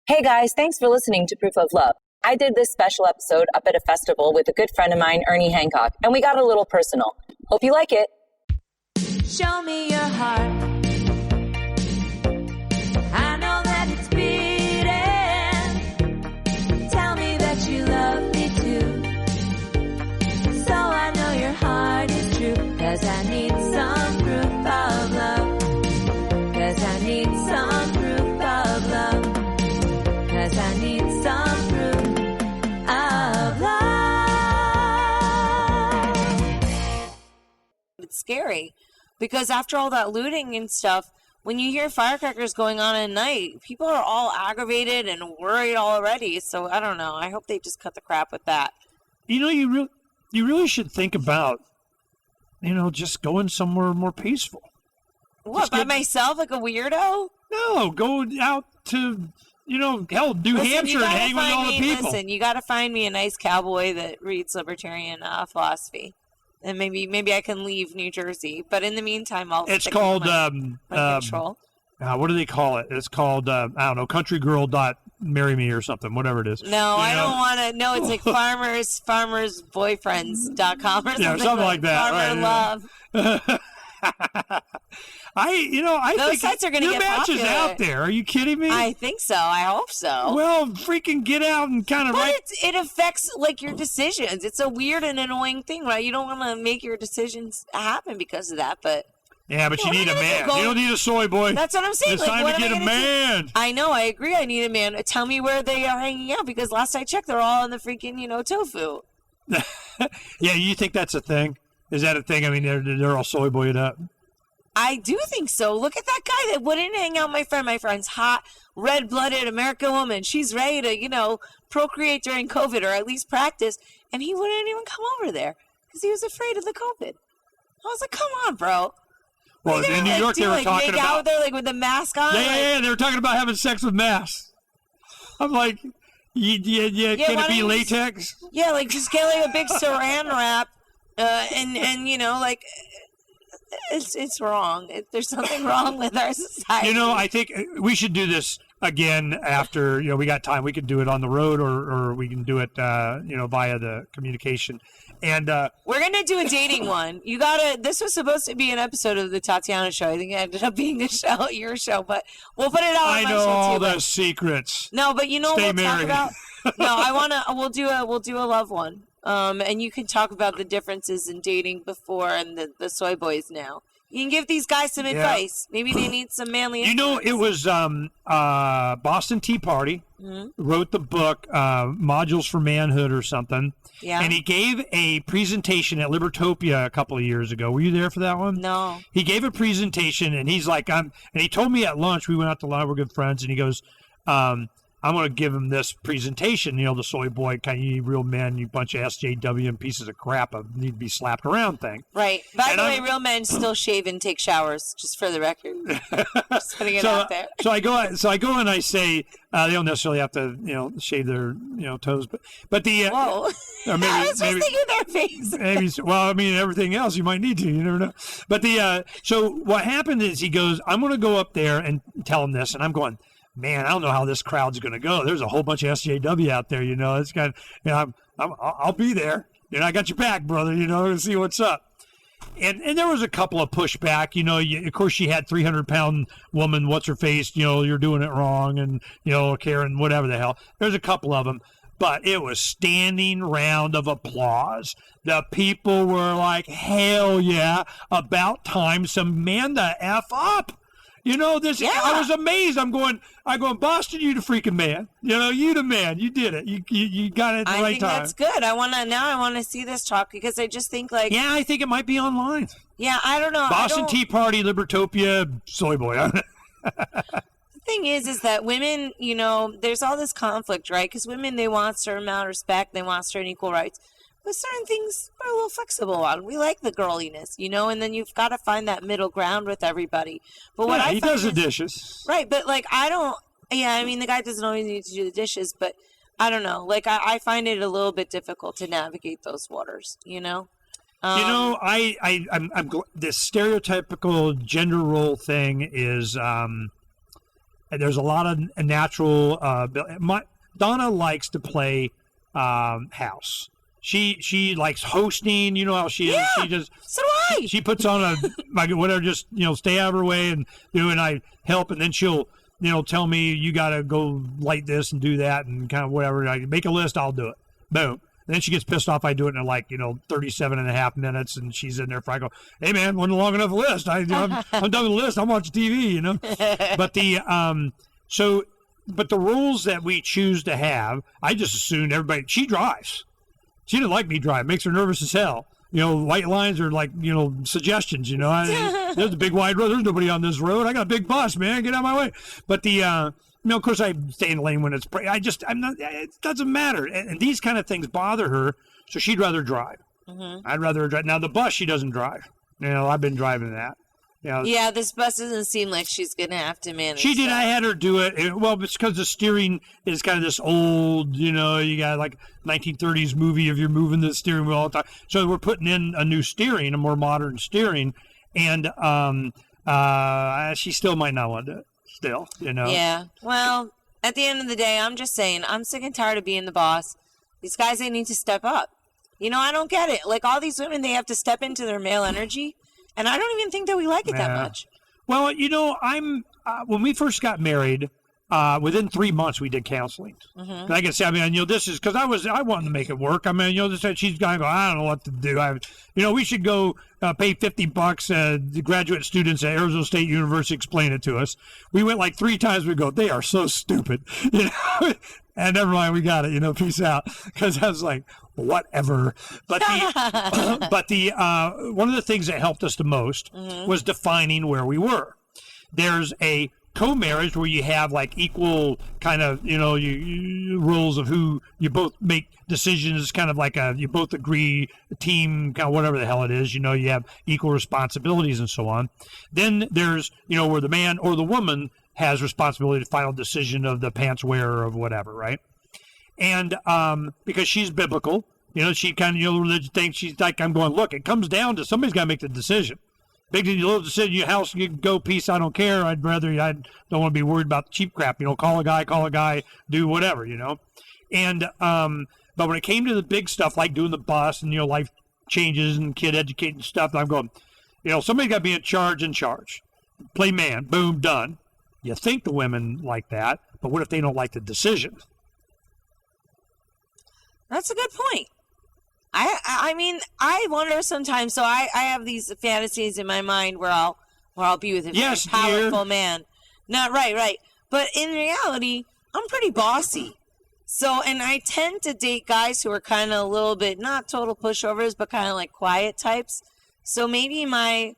Hey guys, thanks for listening to Proof of Love. I did this special episode up at a festival with a good friend of mine, Ernie Hancock, and we got a little personal. Hope you like it. Show me your heart. I know that it's beating. Tell me that you love me too. So I know your heart is true. 'Cause I need some proof of love. 'Cause I need some proof of love. 'Cause I need some proof of love. It's scary because after all that looting and stuff, when you hear firecrackers going on at night, people are all aggravated and worried already. So I don't know. I hope they just cut the crap with that. You know, you really should think about, just going somewhere more peaceful. What, by myself, like a weirdo? No, go out to, hell, New Hampshire and hang with all the people. Listen, you got to find me a nice cowboy that reads libertarian philosophy. And maybe I can leave New Jersey. But in the meantime, I'll It's stick called, with my control. What do they call it? It's called, I don't know, countrygirl.marryme or something, whatever it is. No, I don't want to. No, it's like farmersboyfriends.com or something. Yeah, something like that. Farmer Love. I those think sites are going to your get match popular. is out there. Are you kidding me? I think so. I hope so. Well, freaking get out and kind of it affects like your decisions. It's a weird and annoying thing, right? You don't want to make your decisions happen because of that, but yeah, but you need a man. You don't need a soy boy. That's what I'm saying. It's time to get a man. I know. I agree. I need a man. Tell me where they are hanging out because last I checked, they're all in the freaking tofu. Yeah, you think that's a thing? Is that a thing? I mean, they're all soy boyed up. I do think so. Look at that guy that wouldn't hang out with my friend. My friend's hot, red-blooded American woman. She's ready to, procreate during COVID or at least practice. And he wouldn't even come over there because he was afraid of the COVID. I was like, come on, bro. Well, in New York, they were talking about... out there, with the mask on? Yeah. They were talking about having sex with masks. I'm like, can it be latex? Yeah, just get, a big saran wrap. It's wrong. There's something wrong with our society. I think we should do this again after, we got time. We can do it on the road or we can do it, via the communication. And we're going to do a dating one. This was supposed to be an episode of the Tatiana show. I think it ended up being your show, but we'll put it out on my show too. I know all the secrets. No, but Stay we'll married. talk about? No, we'll do a love one. And you can talk about the differences in dating before and the soy boys now. You can give these guys some advice. Maybe they need some manly influence. It was Boston Tea Party wrote the book, Modules for Manhood or something. Yeah. And he gave a presentation at Libertopia a couple of years ago. Were you there for that one? No. He gave a presentation, and he's like, and he told me at lunch, we went out to lunch, we're good friends, and he goes, I'm going to give him this presentation, the soy boy, kind of real men, you bunch of SJW and pieces of crap, need to be slapped around thing. Right. By the way, real men still shave and take showers, just for the record. Just putting it out there. So I go and I say, they don't necessarily have to, shave their, toes, but the... Whoa. Or maybe, I was just thinking their face. Maybe, well, I mean, everything else you might need to, you never know. But so what happened is he goes, I'm going to go up there and tell him this, and I'm going, man, I don't know how this crowd's going to go. There's a whole bunch of SJW out there, It's kind of, I'll be there. I got your back, brother, to see what's up. And there was a couple of pushback, of course she had 300-pound woman, what's her face, you're doing it wrong, and, Karen, whatever the hell. There's a couple of them. But it was standing round of applause. The people were like, hell yeah, about time some man the F up. I was amazed. I'm going, Boston, you the freaking man. You the man. You did it. You got it at the right time. I think that's good. I want to see this talk because I just think yeah, I think it might be online. Yeah, I don't know. Boston Tea Party, Libertopia, soy boy. The thing is that women, there's all this conflict, right? Because women, they want a certain amount of respect. They want certain equal rights. But certain things are a little flexible on. We like the girliness, and then you've got to find that middle ground with everybody. But what he does the dishes. Right, but the guy doesn't always need to do the dishes, but I don't know. I find it a little bit difficult to navigate those waters, I'm this stereotypical gender role thing is There's a lot of natural. Donna likes to play house. She likes hosting. You know how she is. She just so do I. She puts on a like whatever. Just stay out of her way, and and I help, and then she'll tell me you got to go light this and do that, and kind of whatever. I make a list. I'll do it. Boom. Then she gets pissed off. I do it in like 37 and a half minutes, and she's in there. I go, hey man, wasn't a long enough list. I'm done with the list. I'm watching TV. But the but the rules that we choose to have, I just assumed everybody. She drives. She didn't like me drive. Makes her nervous as hell. White lines are like suggestions. There's a big wide road. There's nobody on this road. I got a big bus, man. Get out of my way. But the of course, I stay in the lane when it's. I'm not. It doesn't matter. And these kind of things bother her, so she'd rather drive. Mm-hmm. I'd rather drive. Now the bus, she doesn't drive. I've been driving that. Yeah, this bus doesn't seem like she's gonna have to manage. She did. That. I had her do it. Well, it's because the steering is kind of this old. You got like 1930s movie if you're moving the steering wheel all the time. So we're putting in a new steering, a more modern steering, and she still might not want to. Still, Yeah. Well, at the end of the day, I'm just saying, I'm sick and tired of being the boss. These guys, they need to step up. I don't get it. Like, all these women, they have to step into their male energy, and I don't even think that we like it that much. Well, I'm when we first got married, within 3 months we did counseling. Mm-hmm. Like I said, this is because I wanted to make it work. She's going to go, I don't know what to do. We should go pay $50. The graduate students at Arizona State University explain it to us. We went like 3 times. We go, they are so stupid, And never mind, we got it. Peace out. Because I was like, whatever. But the one of the things that helped us the most was defining where we were. There's a co-marriage where you have like equal kind of you rules of who you both make decisions, kind of like you both agree, a team, kind of whatever the hell it is. You have equal responsibilities and so on. Then there's where the man or the woman has responsibility to final decision of the pants wearer of whatever, right? And because she's biblical, she kind of religious thing. She's like, I'm going, look, it comes down to somebody's got to make the decision. Big little decision, your house, you go, peace, I don't care. I don't want to be worried about the cheap crap. Call a guy, do whatever, And, but when it came to the big stuff, like doing the bus and, life changes and kid educating stuff, I'm going, somebody's got to be in charge. Play man, boom, done. You think the women like that, but what if they don't like the decision? That's a good point. I mean, I wonder sometimes. So I have these fantasies in my mind where I'll be with a very powerful man. Not right. But in reality, I'm pretty bossy. So, and I tend to date guys who are kind of a little bit not total pushovers, but kind of like quiet types. So maybe my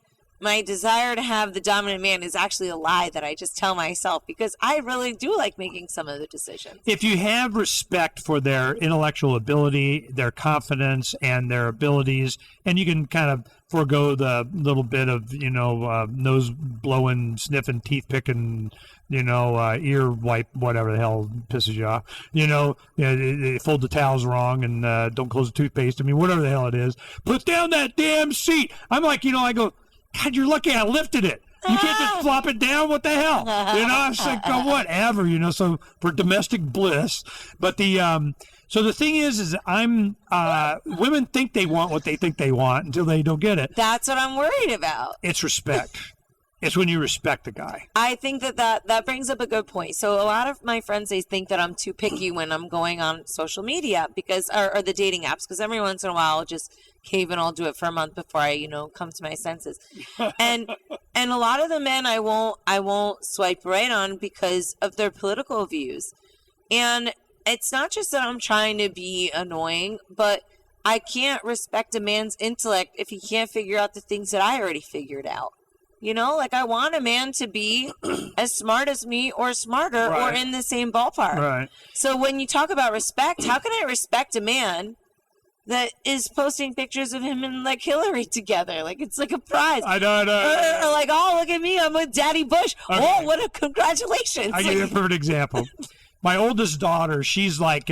desire to have the dominant man is actually a lie that I just tell myself, because I really do like making some of the decisions. If you have respect for their intellectual ability, their confidence, and their abilities, and you can kind of forego the little bit of, nose blowing, sniffing, teeth picking, ear wipe, whatever the hell pisses you off, they fold the towels wrong and don't close the toothpaste. Whatever the hell it is, put down that damn seat. I'm like, I go, God, you're lucky I lifted it. You can't just flop it down. What the hell? I'm just like, oh, whatever, so for domestic bliss. But so the thing is I'm, women think they want what they think they want until they don't get it. That's what I'm worried about. It's respect. It's when you respect the guy. I think that brings up a good point. So a lot of my friends, they think that I'm too picky when I'm going on social media or the dating apps, because every once in a while I'll just cave and I'll do it for a month before I, come to my senses. And a lot of the men I won't swipe right on because of their political views. And it's not just that I'm trying to be annoying, but I can't respect a man's intellect if he can't figure out the things that I already figured out. I want a man to be as smart as me or smarter or in the same ballpark. Right. So when you talk about respect, how can I respect a man that is posting pictures of him and like Hillary together? Like, it's like a prize. I know. Or like, oh, look at me, I'm with Daddy Bush. Okay. Oh, what a congratulations. I'll give you a perfect example. My oldest daughter, she's like,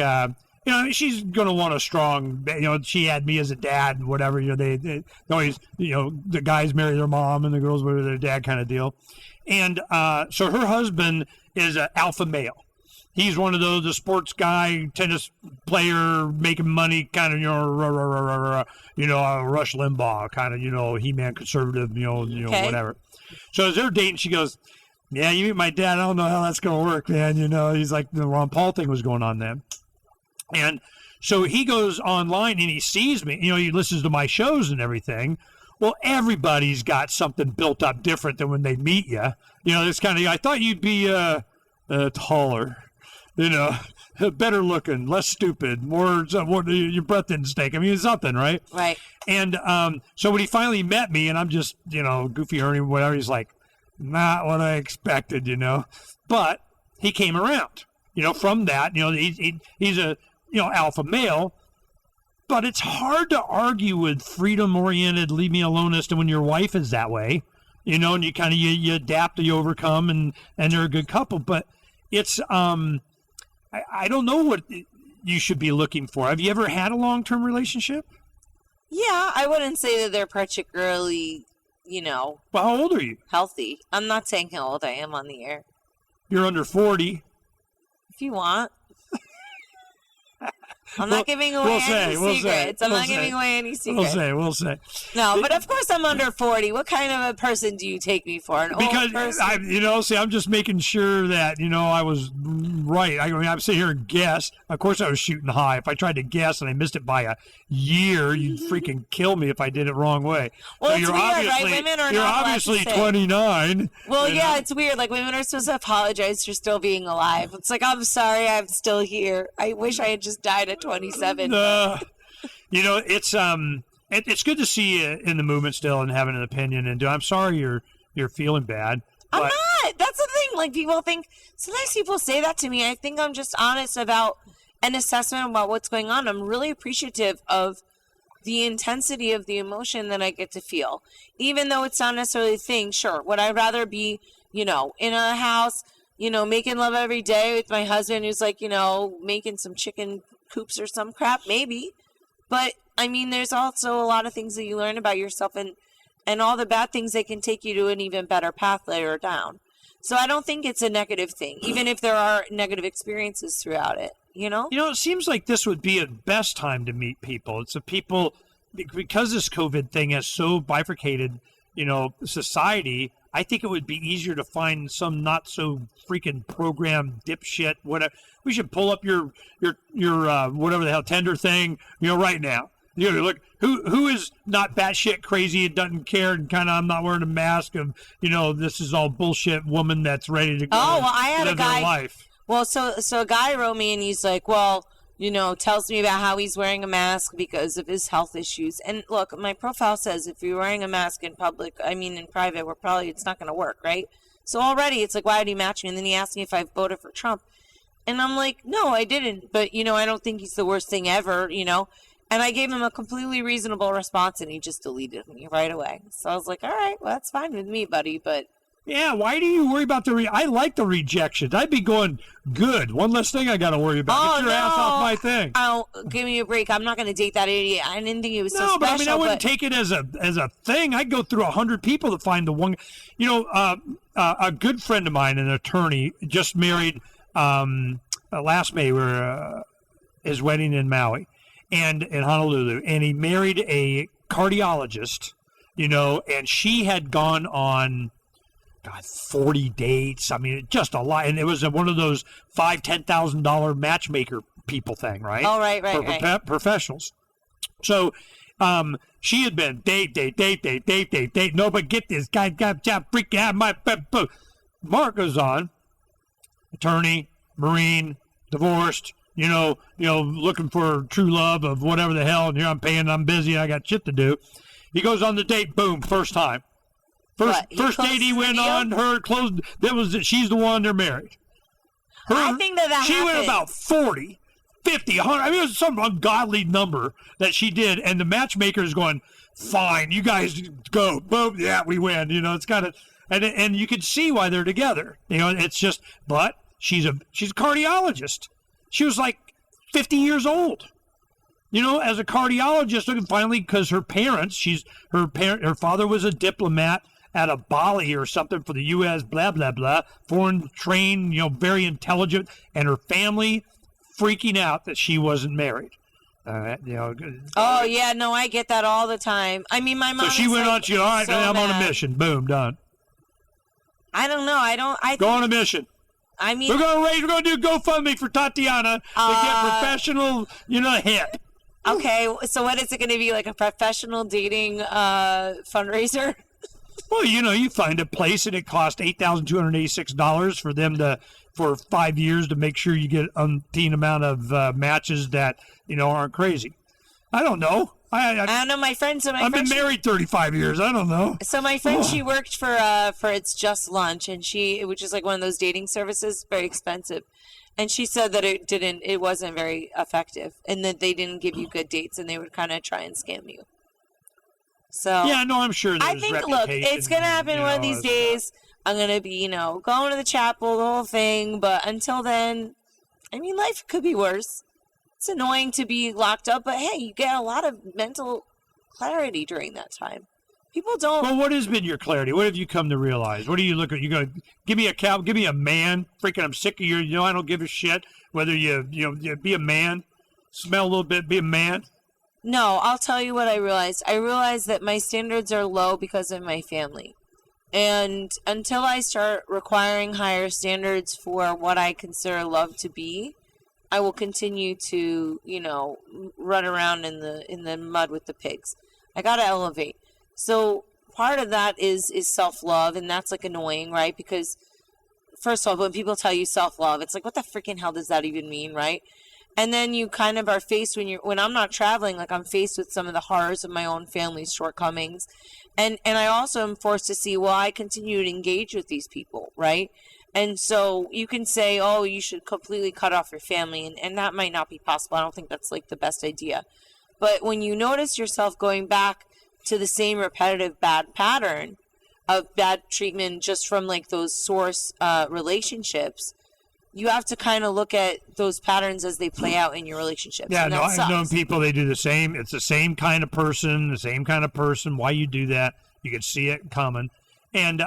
she's going to want a strong, she had me as a dad and whatever, they always, the guys marry their mom and the girls marry their dad kind of deal. And so her husband is an alpha male. He's one of those, the sports guy, tennis player, making money, kind of, Rush Limbaugh, kind of, He-Man conservative, Okay. whatever. So as they're dating, she goes, yeah, you meet my dad. I don't know how that's going to work, man. He's like, the Ron Paul thing was going on then. And so he goes online and he sees me, he listens to my shows and everything. Well, everybody's got something built up different than when they meet you. This kind of, I thought you'd be taller, better looking, less stupid, more your breath didn't stink. I mean, it's something, right? Right. And so when he finally met me, and I'm just, goofy Ernie, whatever, he's like, not what I expected, But he came around, from that, he's a, alpha male. But it's hard to argue with freedom-oriented, leave me alonist, and when your wife is that way, and you kind of, you adapt, you overcome, and they're a good couple. But it's, I don't know what you should be looking for. Have you ever had a long-term relationship? Yeah, I wouldn't say that they're particularly, Well, how old are you? healthy. I'm not saying how old I am on the air. You're under 40. If you want. I'm not giving away any secrets. I'm not giving away any secrets. We'll say. No, but of course I'm under 40. What kind of a person do you take me for? An old person? Because I'm just making sure that, I was right. I'm sitting here and guess. Of course I was shooting high. If I tried to guess and I missed it by a year, you'd freaking kill me if I did it wrong way. Well, so it's you're weird, obviously, right? Women are you're not obviously allowed to say. 29. Well, yeah, it's weird. Like, women are supposed to apologize for still being alive. It's like, I'm sorry, I'm still here. I wish I had just died at 27. It's good to see you in the movement still and having an opinion. And I'm sorry you're feeling bad. I'm not. That's the thing. Like, people think, sometimes people say that to me. I think I'm just honest about an assessment about what's going on. I'm really appreciative of the intensity of the emotion that I get to feel. Even though it's not necessarily a thing, sure. Would I rather be, in a house, making love every day with my husband who's like, making some chicken coops or some crap? Maybe. But, I mean, there's also a lot of things that you learn about yourself and all the bad things that can take you to an even better path later down. So I don't think it's a negative thing, even if there are negative experiences throughout it, It seems like this would be a best time to meet people. It's the people, because this COVID thing has so bifurcated, society, I think it would be easier to find some not so freaking programmed dipshit, whatever. We should pull up your whatever the hell Tinder thing, right now. Look, who is not batshit crazy and doesn't care and kind of, I'm not wearing a mask of, this is all bullshit woman that's ready to go. Oh, well, I had live a guy. their life. Well, so a guy wrote me and he's like, well, tells me about how he's wearing a mask because of his health issues. And look, my profile says if you're wearing a mask in public, in private, it's not going to work, right? So already it's like, why did he match me? And then he asked me if I voted for Trump. And I'm like, no, I didn't. But, I don't think he's the worst thing ever, And I gave him a completely reasonable response and he just deleted me right away. So I was like, all right, well, that's fine with me, buddy. But yeah, why do you worry about I like the rejections. I'd be going, good. One less thing I got to worry about. Get your ass off my thing. Oh, give me a break. I'm not going to date that idiot. I didn't think he was so special. No, but I wouldn't take it as a thing. I'd go through 100 people to find the one. A good friend of mine, an attorney, just married last May. His wedding in Maui and in Honolulu, and he married a cardiologist. And she had gone on 40 dates. I mean, just a lot. And it was one of those $5,000-$10,000 matchmaker people thing, right? Oh, right. Professionals. So she had been date. No, but get this guy got freaking out my. Mark goes on, attorney, Marine, divorced. Looking for true love of whatever the hell. And here I'm paying. I'm busy. I got shit to do. He goes on the date. Boom. First time. First date he went on, her closed. She's the one. They're married. I think that she happened. went about 40, 50, 100. I mean, it was some ungodly number that she did, and the matchmaker is going, "Fine, you guys go." Boom, yeah, we win. It's got and you can see why they're together. It's just, but she's a cardiologist. She was like 50 years old. As a cardiologist, and finally, because her parents, her father was a diplomat out of Bali or something for the U.S., blah, blah, blah, foreign trained, very intelligent, and her family freaking out that she wasn't married. Oh, yeah, no, I get that all the time. I mean, my mom So she went on, all right, so I'm on a mad. mission. Boom, done. I don't know. Go on a mission. I mean, We're going to do GoFundMe for Tatiana to get professional, hit. okay, so what is it going to be, like a professional dating fundraiser? Well, you find a place and it costs $8,286 for them for 5 years to make sure you get umpteen amount of matches that, aren't crazy. I don't know. I don't know. My friend, I've been married 35 years. I don't know. So my friend, she worked for It's Just Lunch, and which is like one of those dating services, very expensive. And she said that it wasn't very effective, and that they didn't give you good dates, and they would kind of try and scam you. So yeah, no, I'm sure. I think, look, it's gonna happen one of these days. I'm gonna be, going to the chapel, the whole thing. But until then, I mean, life could be worse. It's annoying to be locked up, but hey, you get a lot of mental clarity during that time. People don't. Well, what has been your clarity? What have you come to realize? What do you look at? You go, give me a cow, give me a man. Freaking, I'm sick of your. I don't give a shit whether you be a man, smell a little bit, be a man. No, I'll tell you what I realized. I realized that my standards are low because of my family. And until I start requiring higher standards for what I consider love to be, I will continue to, run around in the mud with the pigs. I got to elevate. So part of that is self-love, and that's like annoying, right? Because first of all, when people tell you self-love, it's like, what the freaking hell does that even mean, right? And then you kind of are faced when I'm not traveling, like I'm faced with some of the horrors of my own family's shortcomings. And I also am forced to see, well, I continue to engage with these people, right? And so you can say, oh, you should completely cut off your family. And that might not be possible. I don't think that's like the best idea. But when you notice yourself going back to the same repetitive bad pattern of bad treatment just from like those source relationships, you have to kind of look at those patterns as they play out in your relationships. Yeah, no, I've known people, they do the same. It's the same kind of person, Why you do that, you can see it coming. And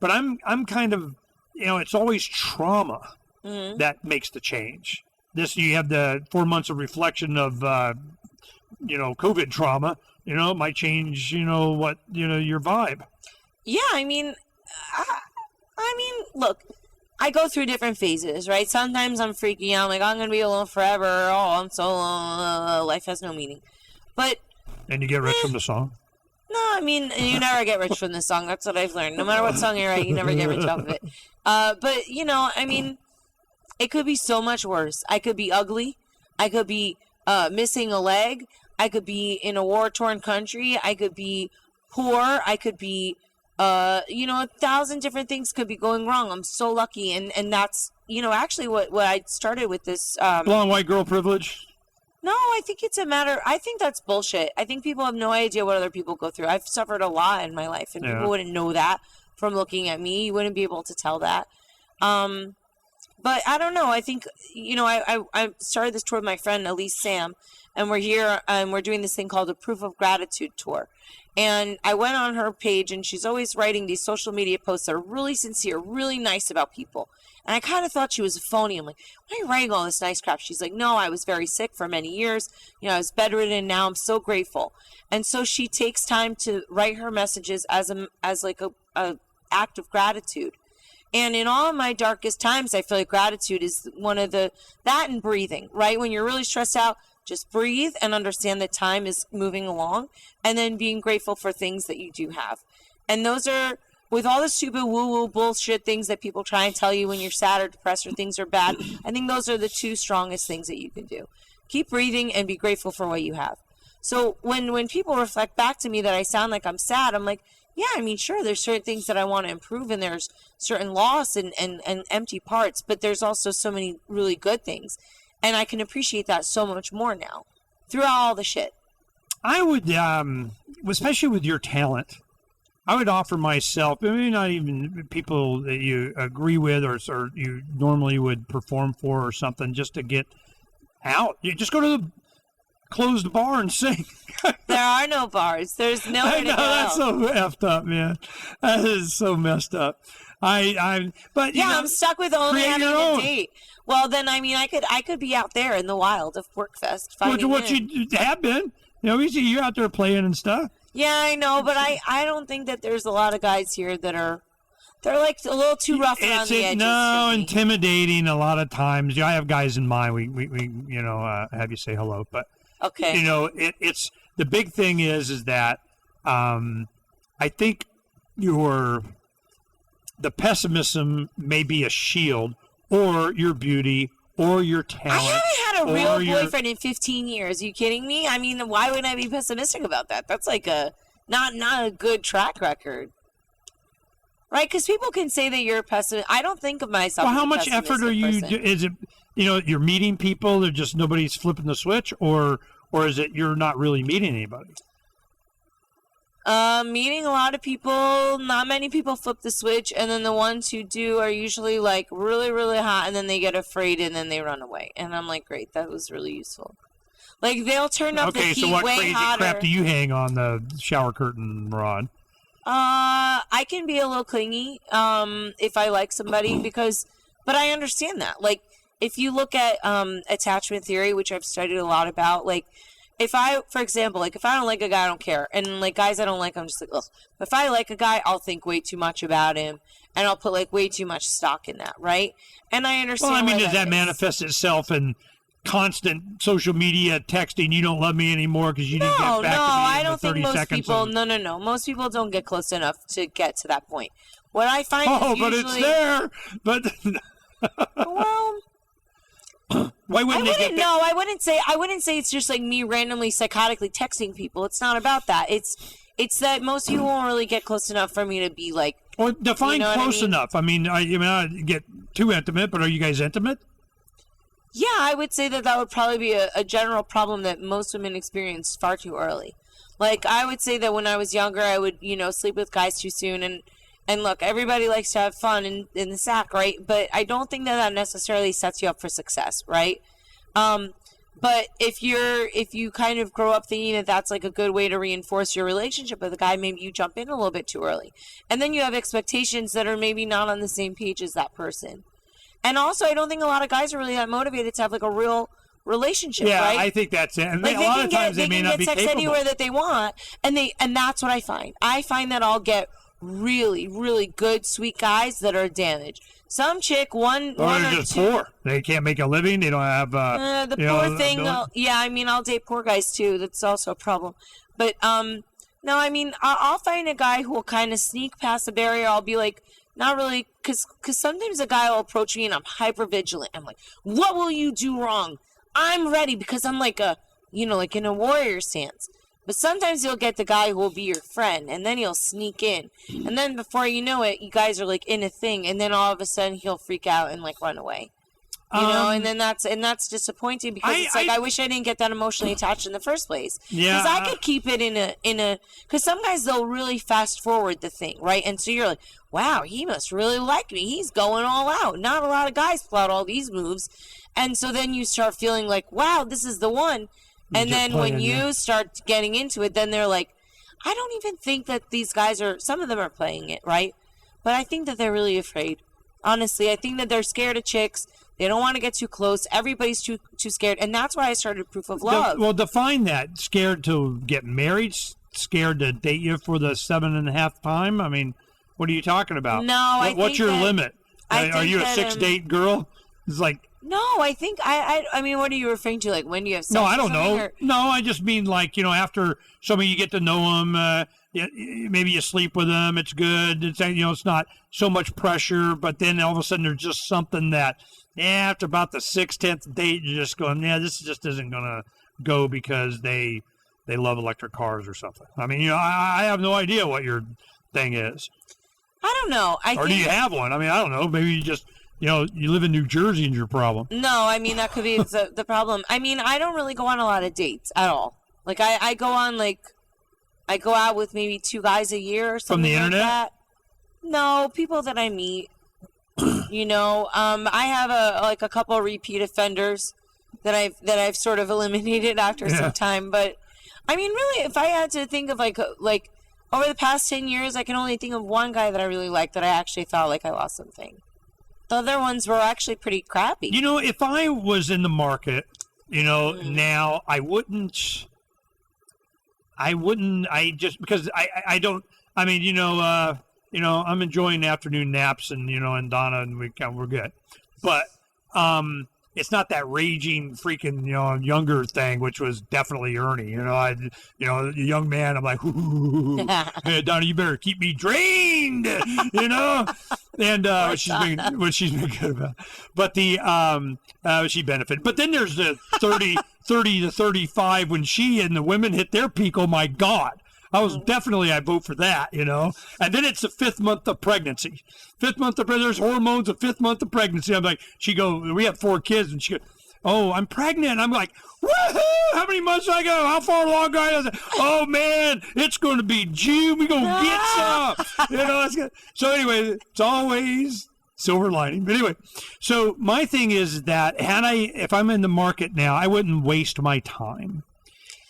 but I'm kind of, it's always trauma that makes the change. You have the 4 months of reflection of COVID trauma. It might change your vibe. Yeah, I mean, look, I go through different phases, right? Sometimes I'm freaking out, like, I'm going to be alone forever. Oh, I'm so alone. Life has no meaning. And you get rich from the song? No, I mean, you never get rich from this song. That's what I've learned. No matter what song you write, you never get rich off of it. But, I mean, it could be so much worse. I could be ugly. I could be missing a leg. I could be in a war-torn country. I could be poor. I could be... 1,000 different things could be going wrong. I'm so lucky. And that's, actually what I started with this. Blonde white girl privilege? No, I think it's a matter. I think that's bullshit. I think people have no idea what other people go through. I've suffered a lot in my life, and people wouldn't know that from looking at me. You wouldn't be able to tell that. But I don't know. I think, I started this tour with my friend, Elise Sam, and we're here and we're doing this thing called a Proof of Gratitude tour. And I went on her page, and she's always writing these social media posts that are really sincere, really nice about people. And I kind of thought she was a phony. I'm like, why are you writing all this nice crap? She's like, no, I was very sick for many years. I was bedridden. Now I'm so grateful. And so she takes time to write her messages as like a act of gratitude. And in all of my darkest times, I feel like gratitude is one of that and breathing, right? When you're really stressed out, just breathe and understand that time is moving along, and then being grateful for things that you do have. And those are, with all the stupid woo-woo bullshit things that people try and tell you when you're sad or depressed or things are bad, I think those are the two strongest things that you can do. Keep breathing and be grateful for what you have. So when people reflect back to me that I sound like I'm sad, I'm like, yeah, I mean, sure, there's certain things that I want to improve, and there's certain loss and empty parts, but there's also so many really good things. And I can appreciate that so much more now throughout all the shit. I would, especially with your talent, I would offer myself, maybe not even people that you agree with or you normally would perform for or something, just to get out. You just go closed bar and sing. There are no bars. There's nowhere I to know, go. that's so effed up, man. That is so messed up. But you know, I'm stuck with only create having your a own. date. Well, then I could be out there in the wild of PorcFest finding What him. you have been. You know, we see you out there playing and stuff. Yeah, I know, but I don't think that there's a lot of guys here that they're like a little too rough around the edges. No, for me. intimidating a lot of times. Yeah, I have guys in mind. We you know, have you say hello, but Okay. you know, it's the big thing is that I think the pessimism may be a shield, or your beauty, or your talent. I haven't had a or real your- boyfriend in 15 years. Are you kidding me? I mean, why would I be pessimistic about that? That's like a not a good track record. Right? Because people can say that you're a pessimist. I don't think of myself Well, as how a much effort are you? pessimistic person. Is it, you know, you're meeting people, they're just nobody's flipping the switch, or is it you're not really meeting anybody? Meeting a lot of people, not many people flip the switch, and then the ones who do are usually like really, really hot, and then they get afraid and then they run away. And I'm like, great, that was really useful. Like they'll turn up the Okay, heat so what way crazy hotter. crap do you hang on the shower curtain rod? I can be a little clingy, if I like somebody but I understand that. Like, if you look at, attachment theory, which I've studied a lot about, like, for example, like, if I don't like a guy, I don't care. And, like, guys I don't like, I'm just like, ugh. But if I like a guy, I'll think way too much about him, and I'll put, like, way too much stock in that, right? And I understand Well, I mean, why does that is. manifest itself in constant social media texting? You don't love me anymore because you didn't No, get back to me I in the don't think 30 most seconds. people. of- No. Most people don't get close enough to get to that point. What I find Oh, is but usually, it's there. But well, why I wouldn't they get wouldn't that? know. I wouldn't say it's just like me randomly psychotically texting people. It's not about that. It's that most people won't really get close enough for me to be like. Well, define You know what I close mean? enough. I mean, I get too intimate, but are you guys intimate? Yeah, I would say that would probably be a general problem that most women experience far too early. Like, I would say that when I was younger, I would, sleep with guys too soon. And look, everybody likes to have fun in the sack, right? But I don't think that necessarily sets you up for success, right? But if you kind of grow up thinking that that's like a good way to reinforce your relationship with a guy, maybe you jump in a little bit too early. And then you have expectations that are maybe not on the same page as that person. And also, I don't think a lot of guys are really that motivated to have like a real relationship, Yeah, right? I think that's it. And Like a lot of times they may not be sex capable. anywhere that they want, and that's what I find. I find that I'll get really, really good, sweet guys that are damaged. Some chick, one Or or they're just two. poor. They can't make a living. They don't have. The you poor know, thing. don't- Yeah, I mean, I'll date poor guys too. That's also a problem. But no, I mean, I'll find a guy who will kind of sneak past the barrier. I'll be like, not really, because sometimes a guy will approach me and I'm hyper vigilant. I'm like, what will you do wrong? I'm ready because I'm like like in a warrior stance. But sometimes you'll get the guy who will be your friend, and then he'll sneak in. And then before you know it, you guys are like in a thing, and then all of a sudden he'll freak out and like run away. You know, and then that's disappointing because it's like I wish I didn't get that emotionally attached in the first place. Yeah, Because I could keep it in a because some guys they'll really fast forward the thing, right? And so you're like, wow, he must really like me. He's going all out. Not a lot of guys pull out all these moves, and so then you start feeling like, wow, this is the one. And then when you start getting into it, then they're like, I don't even think that these guys some of them are playing it, right? But I think that they're really afraid. Honestly, I think that they're scared of chicks. They don't want to get too close. Everybody's too scared. And that's why I started Proof of Love. Well, define that. Scared to get married? Scared to date you for the 7.5 time? I mean, what are you talking about? No, I What's think your that- limit? I Are think you a that, 6-date girl? It's like, No, I think I mean, what are you referring to? Like when do you have sex? no, I or don't something, know. or- No, I just mean like, after somebody you get to know them, maybe you sleep with them. It's good. It's it's not so much pressure. But then all of a sudden there's just something that after about the 6th, 10th date, you're just going, this just isn't gonna go because they love electric cars or something. I mean, I have no idea what your thing is. I don't know. Or do you have one? I mean, I don't know. Maybe you just you live in New Jersey and your problem. No, I mean that could be the problem. I mean, I don't really go on a lot of dates at all. Like I go on I go out with maybe 2 guys a year or something From the like internet? that. No, people that I meet. I have a couple of repeat offenders. that I've sort of eliminated after some time. But I mean, really, if I had to think of like over the past 10 years, I can only think of one guy that I really liked that I actually felt like I lost something. The other ones were actually pretty crappy. You know, if I was in the market, you know, now I wouldn't, because I don't, I mean, you know, I'm enjoying afternoon naps and, you know, and Donna and we're good. But, it's not that raging freaking, you know, younger thing, which was definitely Ernie. You know, the young man, I'm like, ooh, hey, Donna, you better keep me drained, you know? And what she's been good about. But she benefited. But then there's the 30 to 35 when she and the women hit their peak. Oh, my God. I vote for that, you know. And then it's the 5th month of pregnancy. 5th month of pregnancy, there's hormones, the 5th month of pregnancy. I'm like, we have 4 kids, and she goes, oh, I'm pregnant. I'm like, woohoo! How many months do I go? How far along are I? Oh, man, it's going to be June. We're going to get some. You know, it's good. So anyway, it's always silver lining. But anyway, so my thing is that if I'm in the market now, I wouldn't waste my time.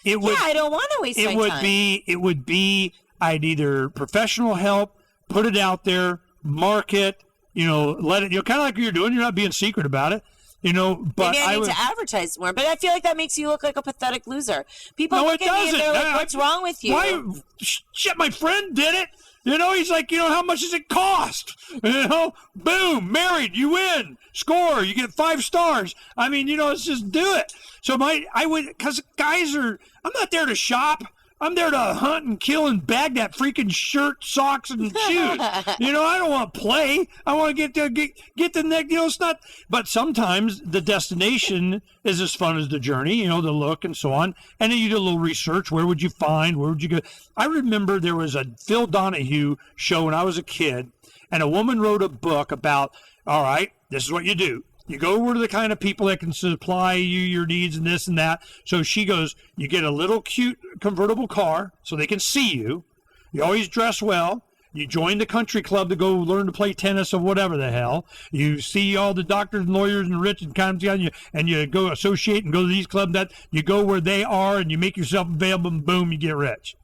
I don't want to waste my time. It would be, I'd either professional help, put it out there, market, you know, let it, you know, kind of like you're doing. You're not being secret about it, you know. But maybe I need to advertise more. But I feel like that makes you look like a pathetic loser. People look at me and they're like, "What's wrong with you?" Why? Shit, my friend did it. You know, he's like, you know, how much does it cost? You know, boom, married, you win, score, you get 5 stars. I mean, you know, let's just do it. So because guys I'm not there to shop. I'm there to hunt and kill and bag that freaking shirt, socks, and shoes. You know, I don't want to play. I want to get the neck. You know, it's not. But sometimes the destination is as fun as the journey. You know, the look and so on. And then you do a little research. Where would you find? Where would you go? I remember there was a Phil Donahue show when I was a kid, and a woman wrote a book about. All right, this is what you do. You go over to the kind of people that can supply you your needs and this and that. So she goes, you get a little cute convertible car so they can see you. You always dress well. You join the country club to go learn to play tennis or whatever the hell. You see all the doctors and lawyers and rich and kind of, and you go associate and go to these clubs. That you go where they are and you make yourself available and boom, you get rich.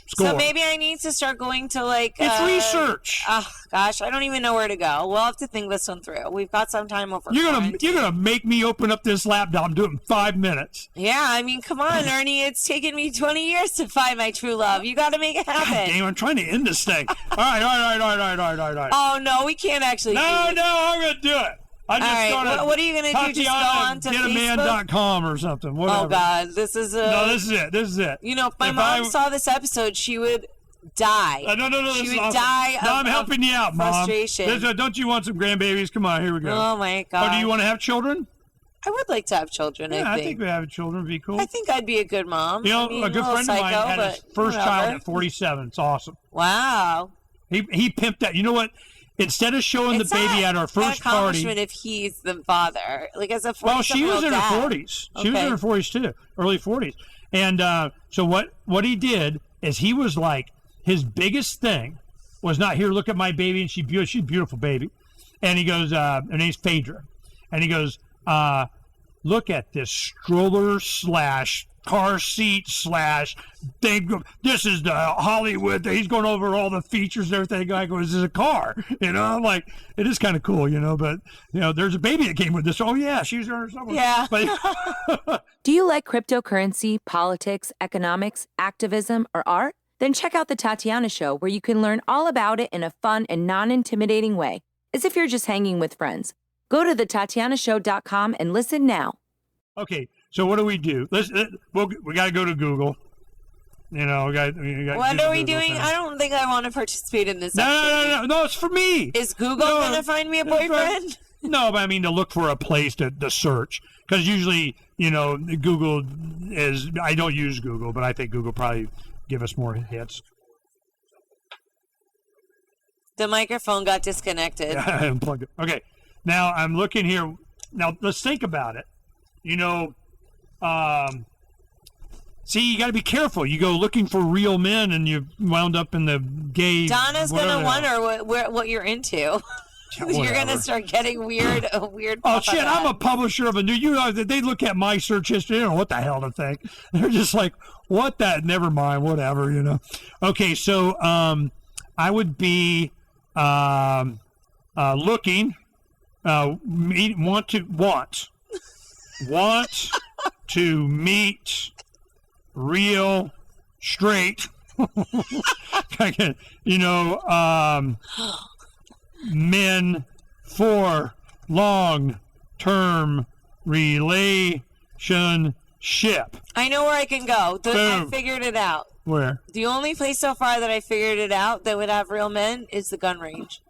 Score. So maybe I need to start going to it's research. Oh gosh, I don't even know where to go. We'll have to think this one through. We've got some time over. You're gonna make me open up this laptop and do it in 5 minutes. Yeah, I mean, come on, Ernie. It's taken me 20 years to find my true love. You got to make it happen. God damn, I'm trying to end this thing. All right. Oh no, we can't actually. No, I'm gonna do it. All right, what are you going to do? Just go on to Facebook? Getaman.com or something. Whatever. Oh, God. This is it. You know, if my mom saw this episode, she would die. No. She would die of I'm helping you out, frustration. Mom. Don't you want some grandbabies? Come on, here we go. Oh, my God. Oh, do you want to have children? I would like to have children, I think having children would be cool. I think I'd be a good mom. You know, a good friend of mine had his first child at 47. It's awesome. Wow. He pimped that. You know what? Instead of showing the baby at our first party, if he's the father, like as a 47-year-old well, she was in her 40s. She was in her 40s too, early 40s. And so what he did is he was like, his biggest thing was not, here, look at my baby, and she's a beautiful baby. And he goes, her name's Phaedra, and he goes, look at this stroller / car seat / thing. This is the Hollywood. He's going over all the features and everything. I go, this is a car. You know, I'm like, it is kind of cool, you know, but, you know, there's a baby that came with this. Oh, yeah, she's there somewhere. Yeah. But, Do you like cryptocurrency, politics, economics, activism, or art? Then check out The Tatiana Show, where you can learn all about it in a fun and non-intimidating way, as if you're just hanging with friends. Go to thetatianashow.com and listen now. Okay, so what do? We got to go to Google. You know, we got what are we doing? I don't think I want to participate in this. No, it's for me. Is Google going to find me a boyfriend? No, but I mean to look for a place to search. Because usually, you know, Google is, I don't use Google, but I think Google probably give us more hits. The microphone got disconnected. Yeah, I unplugged it. Okay, now I'm looking here. Now, let's think about it. You know, see, you got to be careful. You go looking for real men, and you wound up in the gay. Donna's gonna wonder what you're into. You're gonna start getting weird. Oh shit! I'm a publisher of a new. They look at my search history. They don't know what the hell to think. They're just like, what that? Never mind. Whatever. Okay, so I would be looking. Want to meet real straight. Men for long-term relationship. I know where I can go. I figured it out. Where? The only place so far that I figured it out that would have real men is the gun range.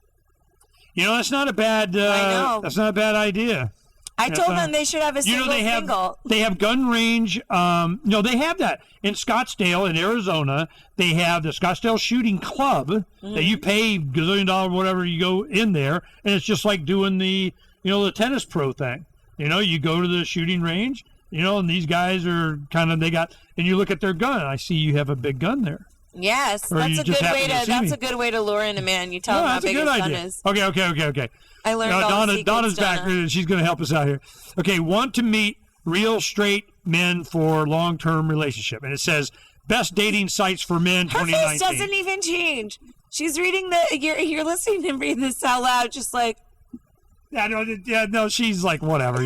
That's not a bad. I know. That's not a bad idea. I told them they should have a single. They have gun range. No, they have that in Scottsdale, in Arizona. They have the Scottsdale Shooting Club that you pay $1 gazillion, whatever, you go in there, and it's just like doing the the tennis pro thing. You go to the shooting range, and these guys are and you look at their gun. I see you have a big gun there. Yes, that's a good way to. That's a good way to lure in a man. You tell him how big his gun is. Okay. I learned all the secrets, Donna's back. She's going to help us out here. Okay, want to meet real straight men for long-term relationship, and it says best dating sites for men. Her 2019. face doesn't even change. She's reading you're listening to him read this out loud, just like. No, she's like whatever.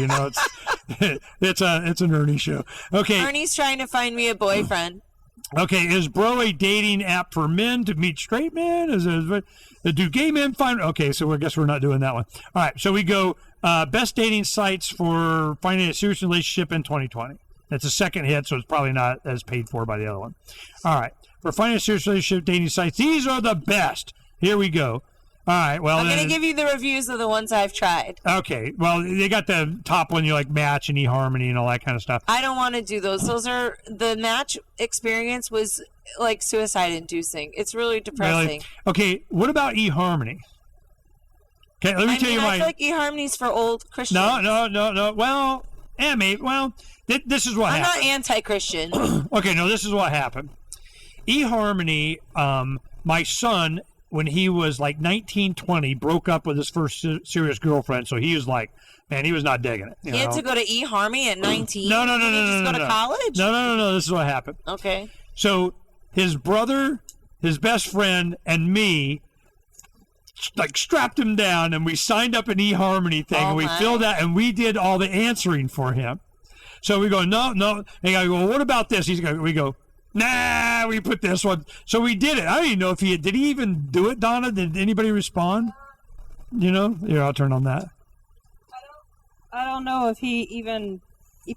It's an Ernie show. Okay. Ernie's trying to find me a boyfriend. Okay, is Bro a dating app for men to meet straight men? Do gay men find... Okay, so I guess we're not doing that one. All right, so we go best dating sites for finding a serious relationship in 2020. That's a second hit, so it's probably not as paid for by the other one. All right, for finding a serious relationship dating sites, these are the best. Here we go. All right, well... I'm going to give you the reviews of the ones I've tried. Okay, well, they got the top one, Match and eHarmony and all that kind of stuff. I don't want to do those. The Match experience was like suicide-inducing. It's really depressing. Really? Okay, what about eHarmony? Okay, let me tell you I feel like eHarmony's for old Christians. No. Well, this is what happened. I'm not anti-Christian. Okay, no, this is what happened. eHarmony, my son... when he was like 19, 20, broke up with his first serious girlfriend. So he was like, man, he was not digging it. He had to go to eHarmony at 19? No. Did he just go to college? No. This is what happened. Okay. So his brother, his best friend, and me, strapped him down, and we signed up an eHarmony thing, and we filled out, and we did all the answering for him. So we go, no. And I go, well, what about this? We go, nah, we put this one. So we did it. I don't even know if did he even do it, Donna? Did anybody respond? Here, I'll turn on that. I don't know if he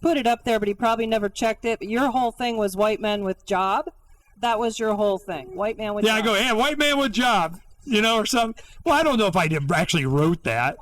put it up there, but he probably never checked it. But your whole thing was white men with job. That was your whole thing. White man with job. Yeah, I go, yeah, white man with job, or something. Well, I don't know if I actually wrote that.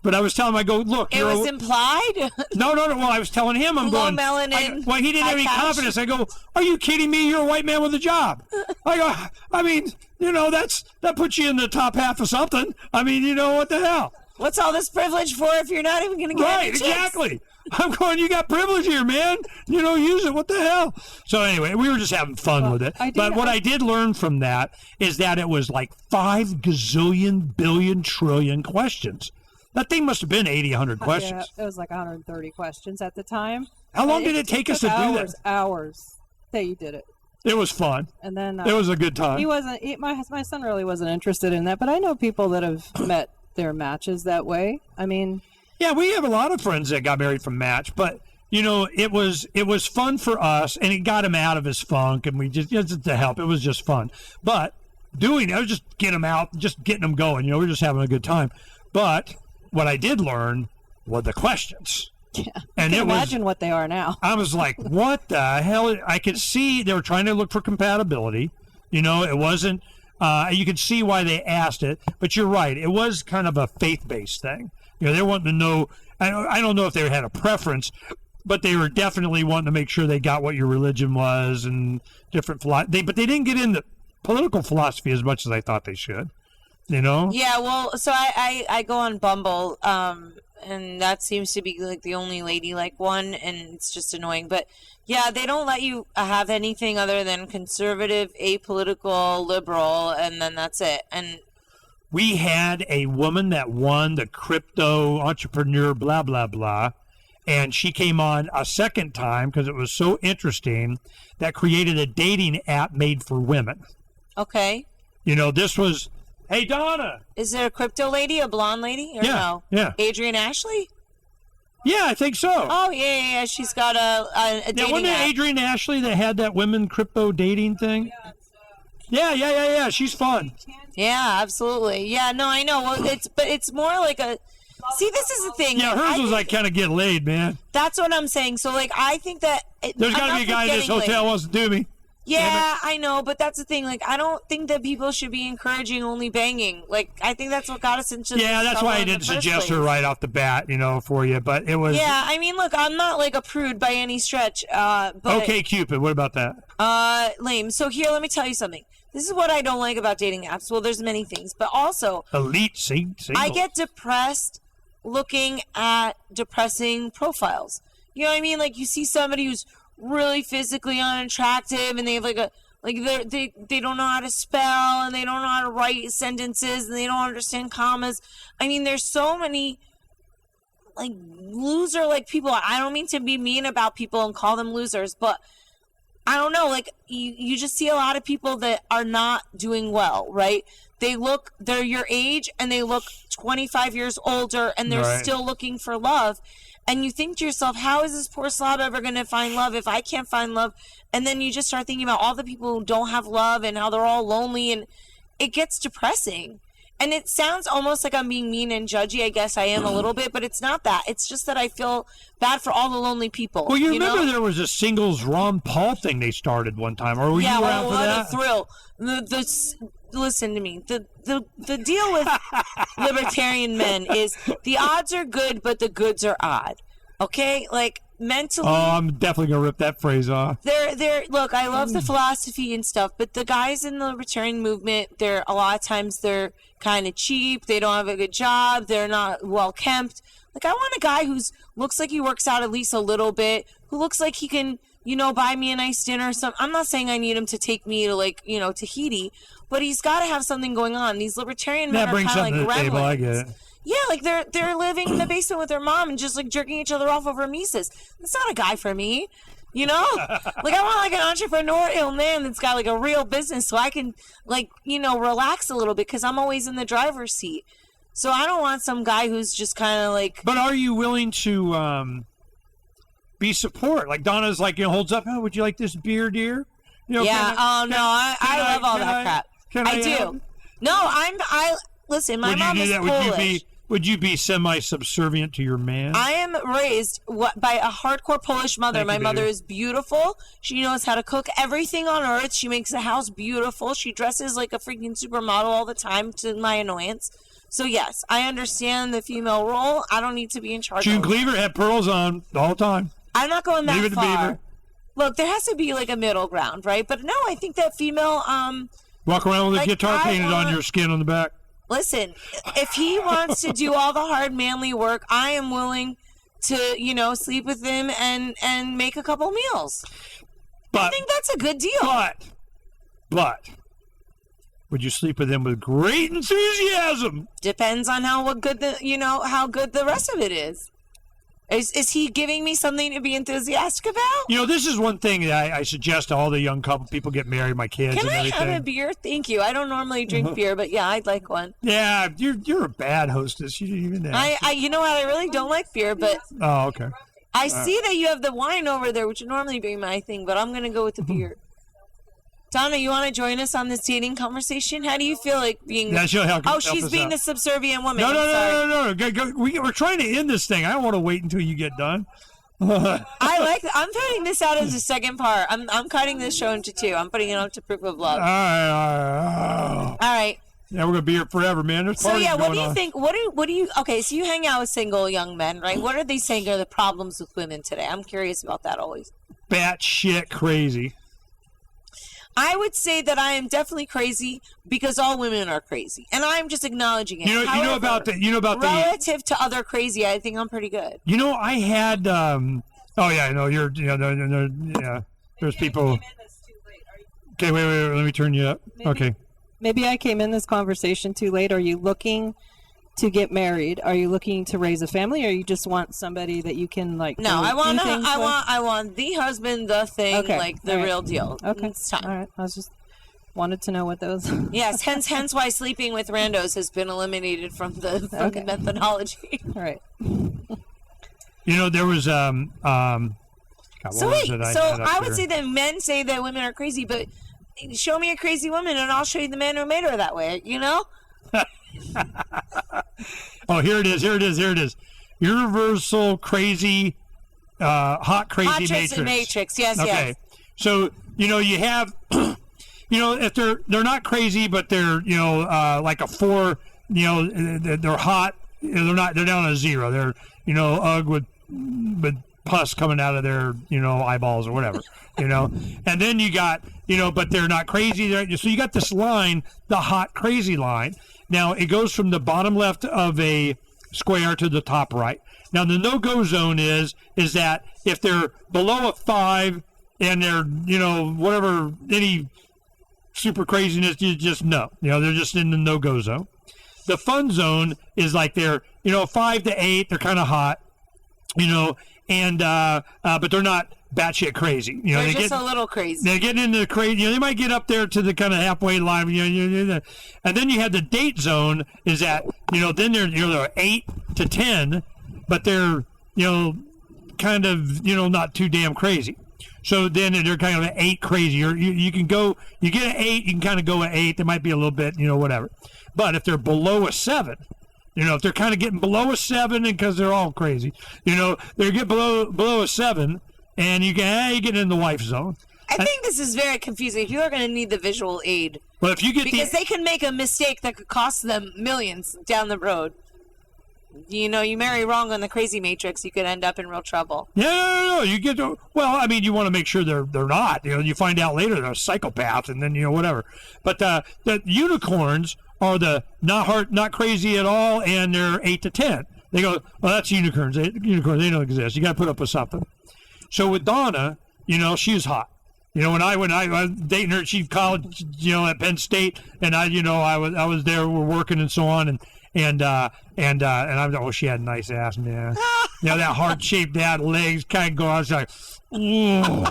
But I was telling him, I go, look. It was implied? No. Well, I was telling him, I'm low going. Melanin. Well, he didn't have any confidence. I go, are you kidding me? You're a white man with a job. I go, I mean, that puts you in the top half of something. I mean, what the hell? What's all this privilege for if you're not even going to get any chicks? Exactly. I'm going, you got privilege here, man. Use it. What the hell? So anyway, we were just having fun with it. What I did learn from that is that it was like 5 gazillion billion trillion questions. That thing must have been 80, 100 questions. Yeah, it was like 130 questions at the time. How long did it take us to do that? Hours that you did it. It was fun. And then it was a good time. My son really wasn't interested in that, but I know people that have met their matches that way. I mean, yeah, we have a lot of friends that got married from Match, but it was fun for us, and it got him out of his funk, and we just to help. It was just fun, but doing it was just get him out, just getting him going. We're just having a good time, but. What I did learn were the questions. Yeah, and imagine what they are now. I was like, what the hell? I could see they were trying to look for compatibility. It wasn't, you could see why they asked it, but you're right. It was kind of a faith-based thing. They wanted to know, I don't know if they had a preference, but they were definitely wanting to make sure they got what your religion was and different philosophy. But they didn't get into political philosophy as much as I thought they should. Yeah, well, so I go on Bumble, and that seems to be like the only ladylike one, and it's just annoying. But yeah, they don't let you have anything other than conservative, apolitical, liberal, and then that's it. And we had a woman that won the crypto entrepreneur, blah, blah, blah. And she came on a second time because it was so interesting that created a dating app made for women. Okay. You know, this was, hey, Donna. Is there a crypto lady, a blonde lady? Or no? Yeah. Adrian Ashley? Yeah, I think so. Oh, yeah. She's got a dating Wasn't it app. Adrian Ashley that had that women crypto dating thing? Yeah. She's fun. Yeah, absolutely. Yeah, no, I know. Well, it's more like a. See, this is the thing. Yeah, hers was like kind of get laid, man. That's what I'm saying. So, like, I think that There's got to be a guy in this hotel wants to do me. Yeah, I know, but that's the thing. Like, I don't think that people should be encouraging only banging. Like, I think that's what got us into. Yeah, that's why I didn't suggest her right off the bat, for you. But it was. Yeah, I mean, look, I'm not like a prude by any stretch. But Okay, Cupid. What about that? Lame. So here, let me tell you something. This is what I don't like about dating apps. Well, there's many things, but also Elite single. I get depressed looking at depressing profiles. You know what I mean? Like, you see somebody who's really physically unattractive and they have they don't know how to spell and they don't know how to write sentences and they don't understand commas. I mean, there's so many like loser like people. I don't mean to be mean about people and call them losers, but I don't know, like you just see a lot of people that are not doing well, right? They're your age and they look 25 years older and they're still looking for love. And you think to yourself, how is this poor slob ever going to find love if I can't find love? And then you just start thinking about all the people who don't have love and how they're all lonely, and it gets depressing. And it sounds almost like I'm being mean and judgy. I guess I am a little bit, but it's not that. It's just that I feel bad for all the lonely people. Well, you remember there was a singles Ron Paul thing they started one time, or were you around for that? What a thrill. Listen to me. The deal with libertarian men is the odds are good, but the goods are odd. Okay? Like, mentally. Oh, I'm definitely going to rip that phrase off. Look, I love the philosophy and stuff, but the guys in the libertarian movement, a lot of times they're kind of cheap. They don't have a good job. They're not well kempt. Like, I want a guy who looks like he works out at least a little bit, who looks like he can, buy me a nice dinner or something. I'm not saying I need him to take me to, Tahiti, but he's got to have something going on. These libertarian men are kind of like gremlins. Table, I get it. Yeah, like they're living in the basement with their mom and just like jerking each other off over Mises. That's not a guy for me. Like, I want like an entrepreneurial man that's got like a real business so I can relax a little bit because I'm always in the driver's seat. So I don't want some guy who's just kind of like. But are you willing to be support? Like Donna's like, holds up, oh, would you like this beer, dear? I love all that crap. I do. No, listen, my mom is Polish. Would you be semi-subservient to your man? I am raised by a hardcore Polish mother. My mother is beautiful. She knows how to cook everything on earth. She makes the house beautiful. She dresses like a freaking supermodel all the time, to my annoyance. So, yes, I understand the female role. I don't need to be in charge. June Cleaver had pearls on all the time. I'm not going that far. Look, there has to be like a middle ground, right? But no, I think that female... Walk around with a guitar painted on your skin on the back. Listen, if he wants to do all the hard manly work, I am willing to, sleep with him and make a couple meals. I think that's a good deal. But would you sleep with him with great enthusiasm? Depends on how good the rest of it is. Is he giving me something to be enthusiastic about? This is one thing that I suggest to all the young people get married, my kids and everything. Can I have a beer? Thank you. I don't normally drink beer, but yeah, I'd like one. Yeah, you're a bad hostess. You didn't even ask. I really don't like beer, but... Oh, okay. I see that you have the wine over there, which would normally be my thing, but I'm going to go with the beer. Donna, you want to join us on this dating conversation? How do you feel like being... Yeah, she'll help. Oh, she's being the subservient woman. No. Go. We're trying to end this thing. I don't want to wait until you get done. I'm cutting this out as a second part. I'm cutting this show into two. I'm putting it up to Proof of Love. All right. Yeah, we're gonna be here forever, man. There's parties what do you think? What do you? Okay, so you hang out with single young men, right? What are they saying are the problems with women today? I'm curious about that always. Batshit crazy. I would say that I am definitely crazy because all women are crazy, and I'm just acknowledging it. Relative to other crazy, I think I'm pretty good. I had. There's people. Okay, wait. Let me turn you up. Okay. maybe I came in this conversation too late. Are you looking to get married? Are you looking to raise a family, or you just want somebody that you can like? No, I want the husband, the thing, Okay. like the real deal. Okay, It's time. all right. I was just wanted to know what those. Yes, hence why sleeping with randos has been eliminated from the methodology. All right. There was God, what So was wait, it I so had up I would here? say that men say that women are crazy, but show me a crazy woman and I'll show you the man who made her that way. Oh, here it is. Universal crazy, hot crazy Hot chicks matrix. and Matrix. Yes, Okay, yes. so you have, if they're not crazy, but they're like a 4, they're hot. They're down to 0. They're ugh with pus coming out of their eyeballs or whatever. And then you got but they're not crazy. So you got this line, the hot crazy line. Now it goes from the bottom left of a square to the top right. Now the no-go zone is that if they're below a 5 and they're whatever, any super craziness, you just no. They're just in the no-go zone. The fun zone is like they're 5 to 8. They're kind of hot, and but they're not batshit crazy. They're just a little crazy. They're getting into the crazy. They might get up there to the kind of halfway line. And then you have the date zone. Is that then they're 8 to 10, but they're kind of not too damn crazy. So then they're kind of an 8 crazy. You can go. You get an 8. You can kind of go an 8. There might be a little bit whatever. But if they're below a 7. If they're kind of getting below a 7, and because they're all crazy, they get below a 7, and you get in the wife zone. I think this is very confusing. People are going to need the visual aid. Well, if you get because they can make a mistake that could cost them millions down the road. You marry wrong on the crazy matrix, you could end up in real trouble. Yeah, no. You get to, well, I mean, you want to make sure they're not. You find out later they're a psychopath, and then whatever. But the unicorns are the not crazy at all, and they're 8 to 10. They go, well, that's unicorns. They don't exist. You got to put up with something. So with Donna, she was hot. When I was dating her, she college, at Penn State, and I was there, we're working and so on, and I was like, oh, she had a nice ass, man. That heart-shaped legs kind of go. I was like, ooh.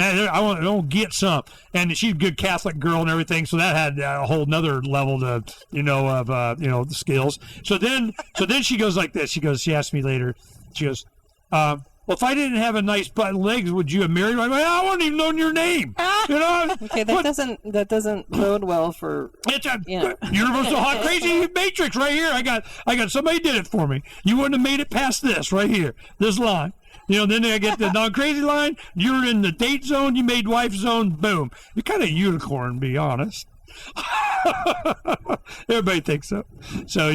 I don't get some, and she's a good Catholic girl and everything, so that had a whole nother level to the skills. So then she goes like this. She asked me later. She goes, well, if I didn't have a nice butt and legs, would you have married me? I wouldn't even known your name. Okay, that doesn't bode well for. It's a universal hot crazy matrix right here. I got somebody did it for me. You wouldn't have made it past this right here, this line. Then I get the non-crazy line. You're in the date zone. You made wife zone. Boom. You're kind of a unicorn, to be honest. Everybody thinks so. So,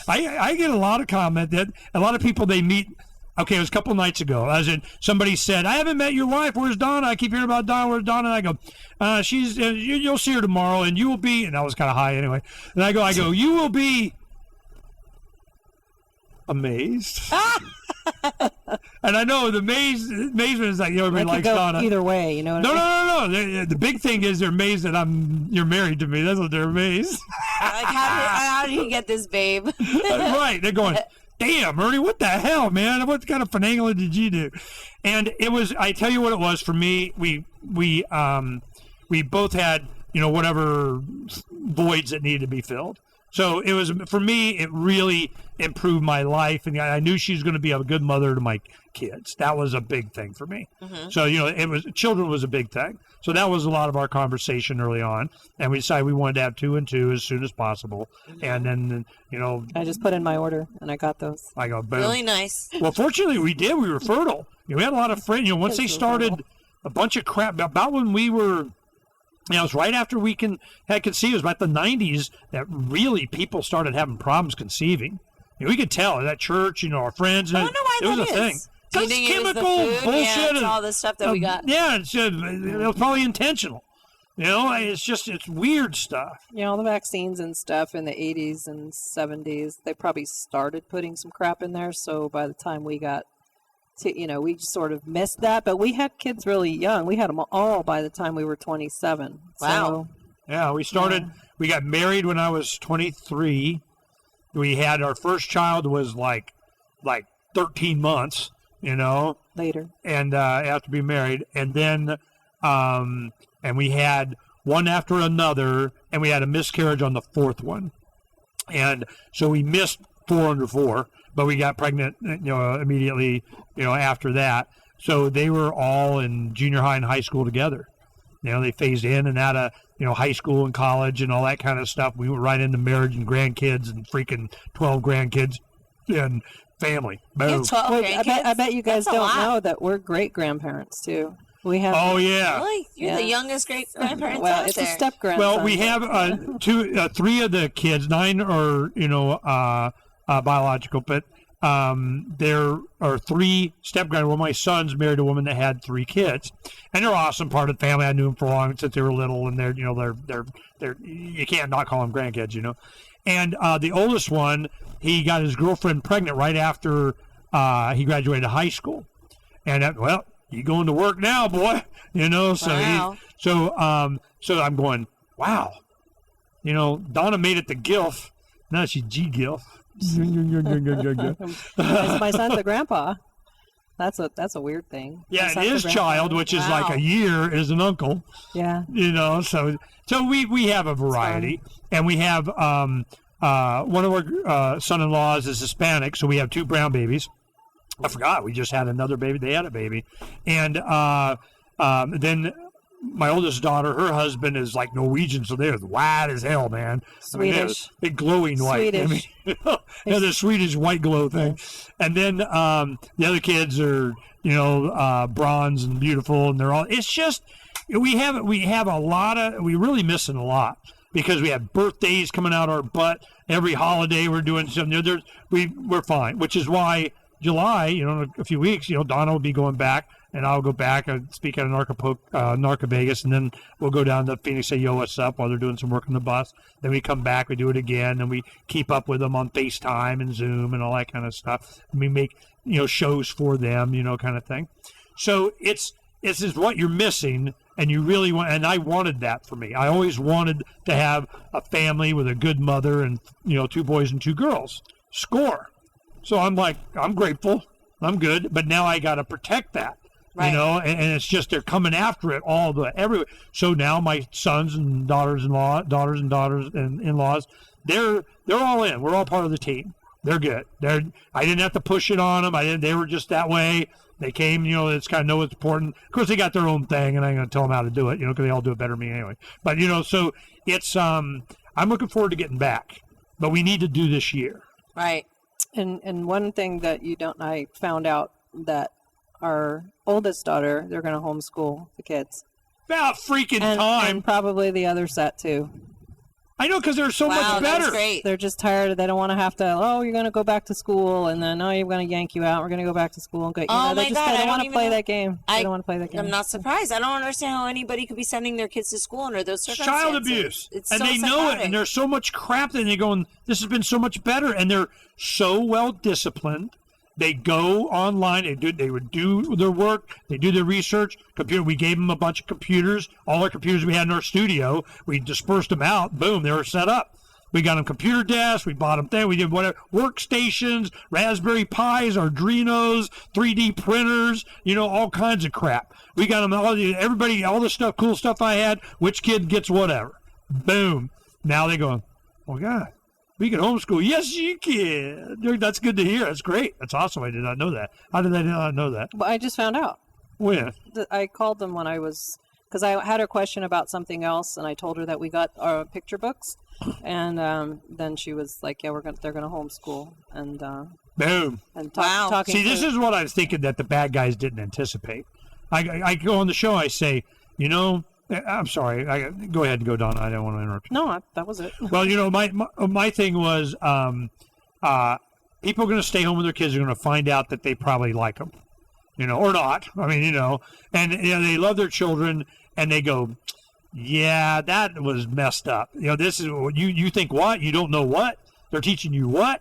I get a lot of comment that a lot of people they meet. Okay, it was a couple nights ago. As in, somebody said, I haven't met your wife. Where's Donna? I keep hearing about Donna. Where's Donna? And I go, she's, you'll see her tomorrow, and you will be, and I was kind of high anyway. And I go, you will be amazed. And I know the amazement is like, everybody likes Donna. Either way, you know what I mean? No. The big thing is they're amazed that you're married to me. That's what they're amazed. Like, how did you get this, babe? Right. They're going, damn, Ernie, what the hell, man? What kind of finagling did you do? And it was, I tell you what it was for me. We both had, whatever voids that needed to be filled. So it was, for me, it really improved my life. And I knew she was going to be a good mother to my kids. That was a big thing for me. Mm-hmm. So, children was a big thing. So that was a lot of our conversation early on. And we decided we wanted to have 2 and 2 as soon as possible. Mm-hmm. And then, I just put in my order and I got those. I go, boom. Really nice. Well, fortunately we did. We were fertile. We had a lot of friends. Once they started a bunch of crap, about when we were, it was right after we had conceived. It was about the 90s that really people started having problems conceiving. We could tell at church, our friends. I wonder why it was that a thing. is. Because chemical bullshit. Yeah, it's all the stuff that we got. Yeah, it was probably intentional. It's weird stuff. The vaccines and stuff in the 80s and 70s, they probably started putting some crap in there. So by the time we got to, we sort of missed that. But we had kids really young. We had them all by the time we were 27. Wow. So, Yeah, we started. We got married when I was 23. We had our first child was like 13 months, Later. and after being married, and then and we had one after another, and we had a miscarriage on the fourth one, and so we missed 4 under 4, but we got pregnant, immediately, after that. So they were all in junior high and high school together. They phased in and out of, high school and college and all that kind of stuff. We went right into marriage and grandkids and freaking 12 grandkids and family. You have 12 grandkids? I bet you guys That's a don't lot. know that we're great grandparents too. We have. Oh, yeah. Really? You're the youngest great grandparents Well, out it's there. a step grandson. Well, we have 3 of the kids. 9 are, biological, but there are 3 step grandparents. Well, my son's married a woman that had 3 kids, and they're awesome part of the family. I knew them for long since they were little, and they're you can't not call them grandkids, And the oldest one, he got his girlfriend pregnant right after he graduated high school, and you going to work now, boy, So Wow. so I'm going, wow, Donna made it to GILF. Now she's G-GILF. My son's a grandpa. That's a weird thing. My Yeah, son's and a his grandpa. child, which is like Wow. a year, is an uncle. Yeah. So we have a variety, and we have one of our son-in-laws is Hispanic, so we have 2 brown babies. I forgot we just had another baby. They had a baby, and then my oldest daughter, her husband is like Norwegian, so they're white as hell, man. Swedish. Big glowing white. Swedish. The Swedish white glow thing. And then the other kids are, bronze and beautiful, and they're all. It's just we have a lot of. We're really missing a lot because we have birthdays coming out our butt. Every holiday we're doing something. We're fine, which is why July, in a few weeks, Donna will be going back. And I'll go back and speak at Narca Vegas, and then we'll go down to Phoenix, say, yo, what's up, while they're doing some work on the bus. Then we come back, we do it again, and we keep up with them on FaceTime and Zoom and all that kind of stuff. And we make, shows for them, kind of thing. So it's is what you're missing, and you really want, and I wanted that for me. I always wanted to have a family with a good mother and, 2 boys and 2 girls. Score. So I'm like, I'm grateful. I'm good, but now I got to protect that. Right. And it's just they're coming after it everywhere. So now my sons and daughters-in-law, daughters and in-laws, they're all in. We're all part of the team. They're good. I didn't have to push it on them. They were just that way. They came. It's kind of know what's important. Of course, they got their own thing, and I'm going to tell them how to do it. Because they all do it better than me anyway. But so it's I'm looking forward to getting back. But we need to do this year. Right. And one thing that I found out that our oldest daughter, they're going to homeschool the kids. About freaking And time. probably the other set too. I know, because they're so much Wow, better. that's great. They're just tired. They don't want to have to, you're going to go back to school, and then, you're going to yank you out. We're going to go back to school. And go, Oh, they my just God, they I don't don't want to even play know. that game. They don't want to play that game. I'm not surprised. I don't understand how anybody could be sending their kids to school under those It's circumstances. child abuse. It's And so they know it, psychotic. and there's so much crap that they're going, this has been so much better, and they're so well disciplined. They go online. They would do their work. They do their research. We gave them a bunch of computers. All our computers we had in our studio, we dispersed them out. Boom, they were set up. We got them computer desks. We bought them things. We did whatever. Workstations, Raspberry Pis, Arduinos, 3D printers, all kinds of crap. We got them all the stuff, cool stuff I had. Which kid gets whatever. Boom. Now they go, oh, God. We can homeschool. Yes, you can. That's good to hear. That's great. That's awesome. I did not know that. How did I not know that? Well, I just found out. When? I called them when because I had a question about something else, and I told her that we got our picture books, and then she was like, "Yeah, they're gonna homeschool," and Boom. Wow. talking. See, this is what I was thinking that the bad guys didn't anticipate. I go on the show. I say, I'm sorry. Go ahead and go, Donna. I don't want to interrupt you. No, that was it. Well, my thing was people are going to stay home with their kids. Are going to find out that they probably like them, or not. I mean, and they love their children, and they go, yeah, that was messed up. This is you think what? You don't know what? They're teaching you what?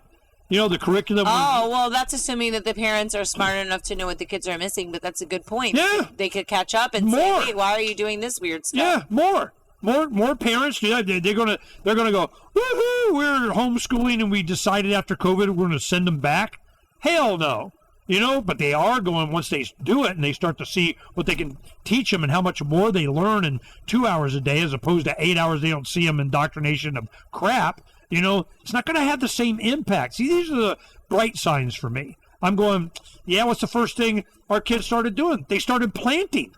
The curriculum. Oh, well, that's assuming that the parents are smart enough to know what the kids are missing, but that's a good point. Yeah. They could catch up and say, More. wait, why are you doing this weird stuff? Yeah, more. More parents do that. They're gonna go, woohoo! We're homeschooling, and we decided after COVID we're gonna send them back. Hell no. But they are going, once they do it and they start to see what they can teach them and how much more they learn in 2 hours a day as opposed to 8 hours they don't see them indoctrination of crap, it's not going to have the same impact. See, these are the bright signs for me. I'm going, yeah, what's the first thing our kids started doing? They started planting.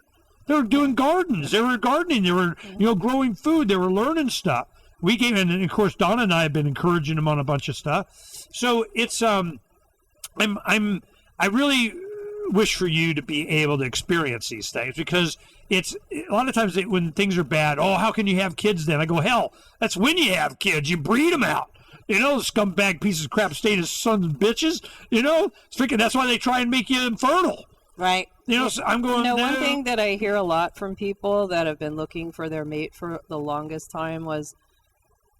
They were doing gardens. They were gardening. They were, growing food. They were learning stuff. We gave, and of course, Donna and I have been encouraging them on a bunch of stuff. So it's, I really wish for you to be able to experience these things because it's a lot of times when things are bad, how can you have kids then? I go, hell, that's when you have kids. You breed them out. Scumbag pieces of crap state as sons of bitches. That's why they try and make you infertile. Right. So I'm going, no. One thing that I hear a lot from people that have been looking for their mate for the longest time was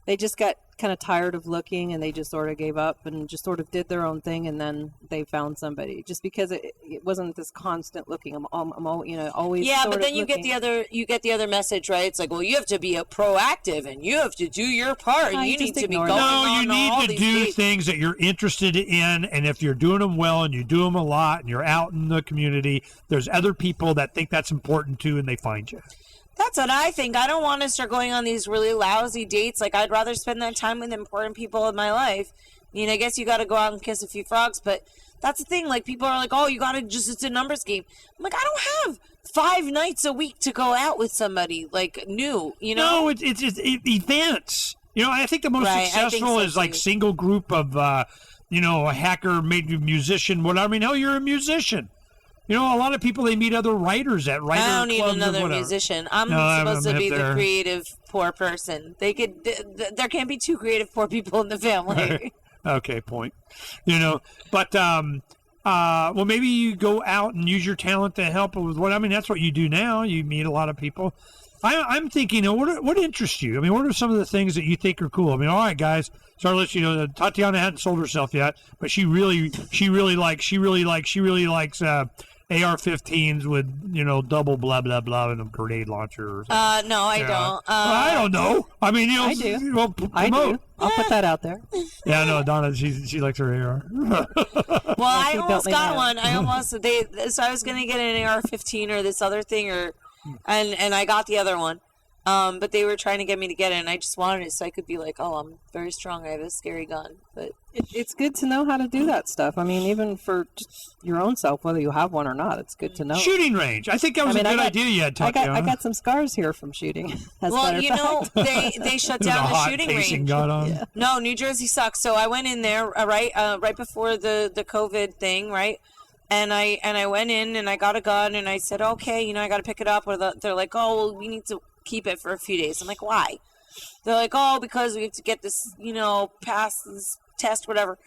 they just got kind of tired of looking and they just sort of gave up and just sort of did their own thing, and then they found somebody just because it wasn't this constant looking. I'm always but then you get the other message, right? It's like, well, you have to be proactive and you have to do your part. You need to be going on. You need to do things that you're interested in, and if you're doing them well and you do them a lot and you're out in the community, there's other people that think that's important too, and they find you. That's what I think. I don't want to start going on these really lousy dates. Like, I'd rather spend that time with important people in my life. I guess you got to go out and kiss a few frogs, but that's the thing. Like, people are like, oh, you got to it's a numbers game. I'm like, I don't have 5 nights a week to go out with somebody, like, new, No, it's events. I think the most successful is like single group of, a hacker, maybe musician, whatever. I mean, hell, you're a musician. A lot of people, they meet other writers at writer clubs. I don't need another musician. I'm supposed to be the creative poor person. There can't be 2 creative poor people in the family. Okay, point. But well, maybe you go out and use your talent to help with that's what you do now. You meet a lot of people. I'm thinking, what interests you? I mean, what are some of the things that you think are cool? I mean, all right, guys. So let's, Tatiana hadn't sold herself yet, but she really likes AR-15s with, double blah, blah, blah, and a grenade launcher. Or something. No, I don't. I don't know. I mean, I do. Well, I do. I'll put that out there. Yeah, no, Donna, she likes her AR. Well, I almost got one. So I was going to get an AR-15 or this other thing, and I got the other one. But they were trying to get me to get it, and I just wanted it so I could be like, oh, I'm very strong. I have a scary gun. But it's good to know how to do that stuff. I mean, even for just your own self, whether you have one or not, it's good to know. Shooting range. I think that was a good idea you had, Tatiana. I got some scars here from shooting. They shut down the shooting range. Got on. Yeah. No, New Jersey sucks. So I went in there, right before the COVID thing, right? And I went in and I got a gun and I said, okay, I got to pick it up. Or they're like, oh, well, we need to keep it for a few days. I'm like, why? They're like, oh, because we have to get this, pass this test, whatever.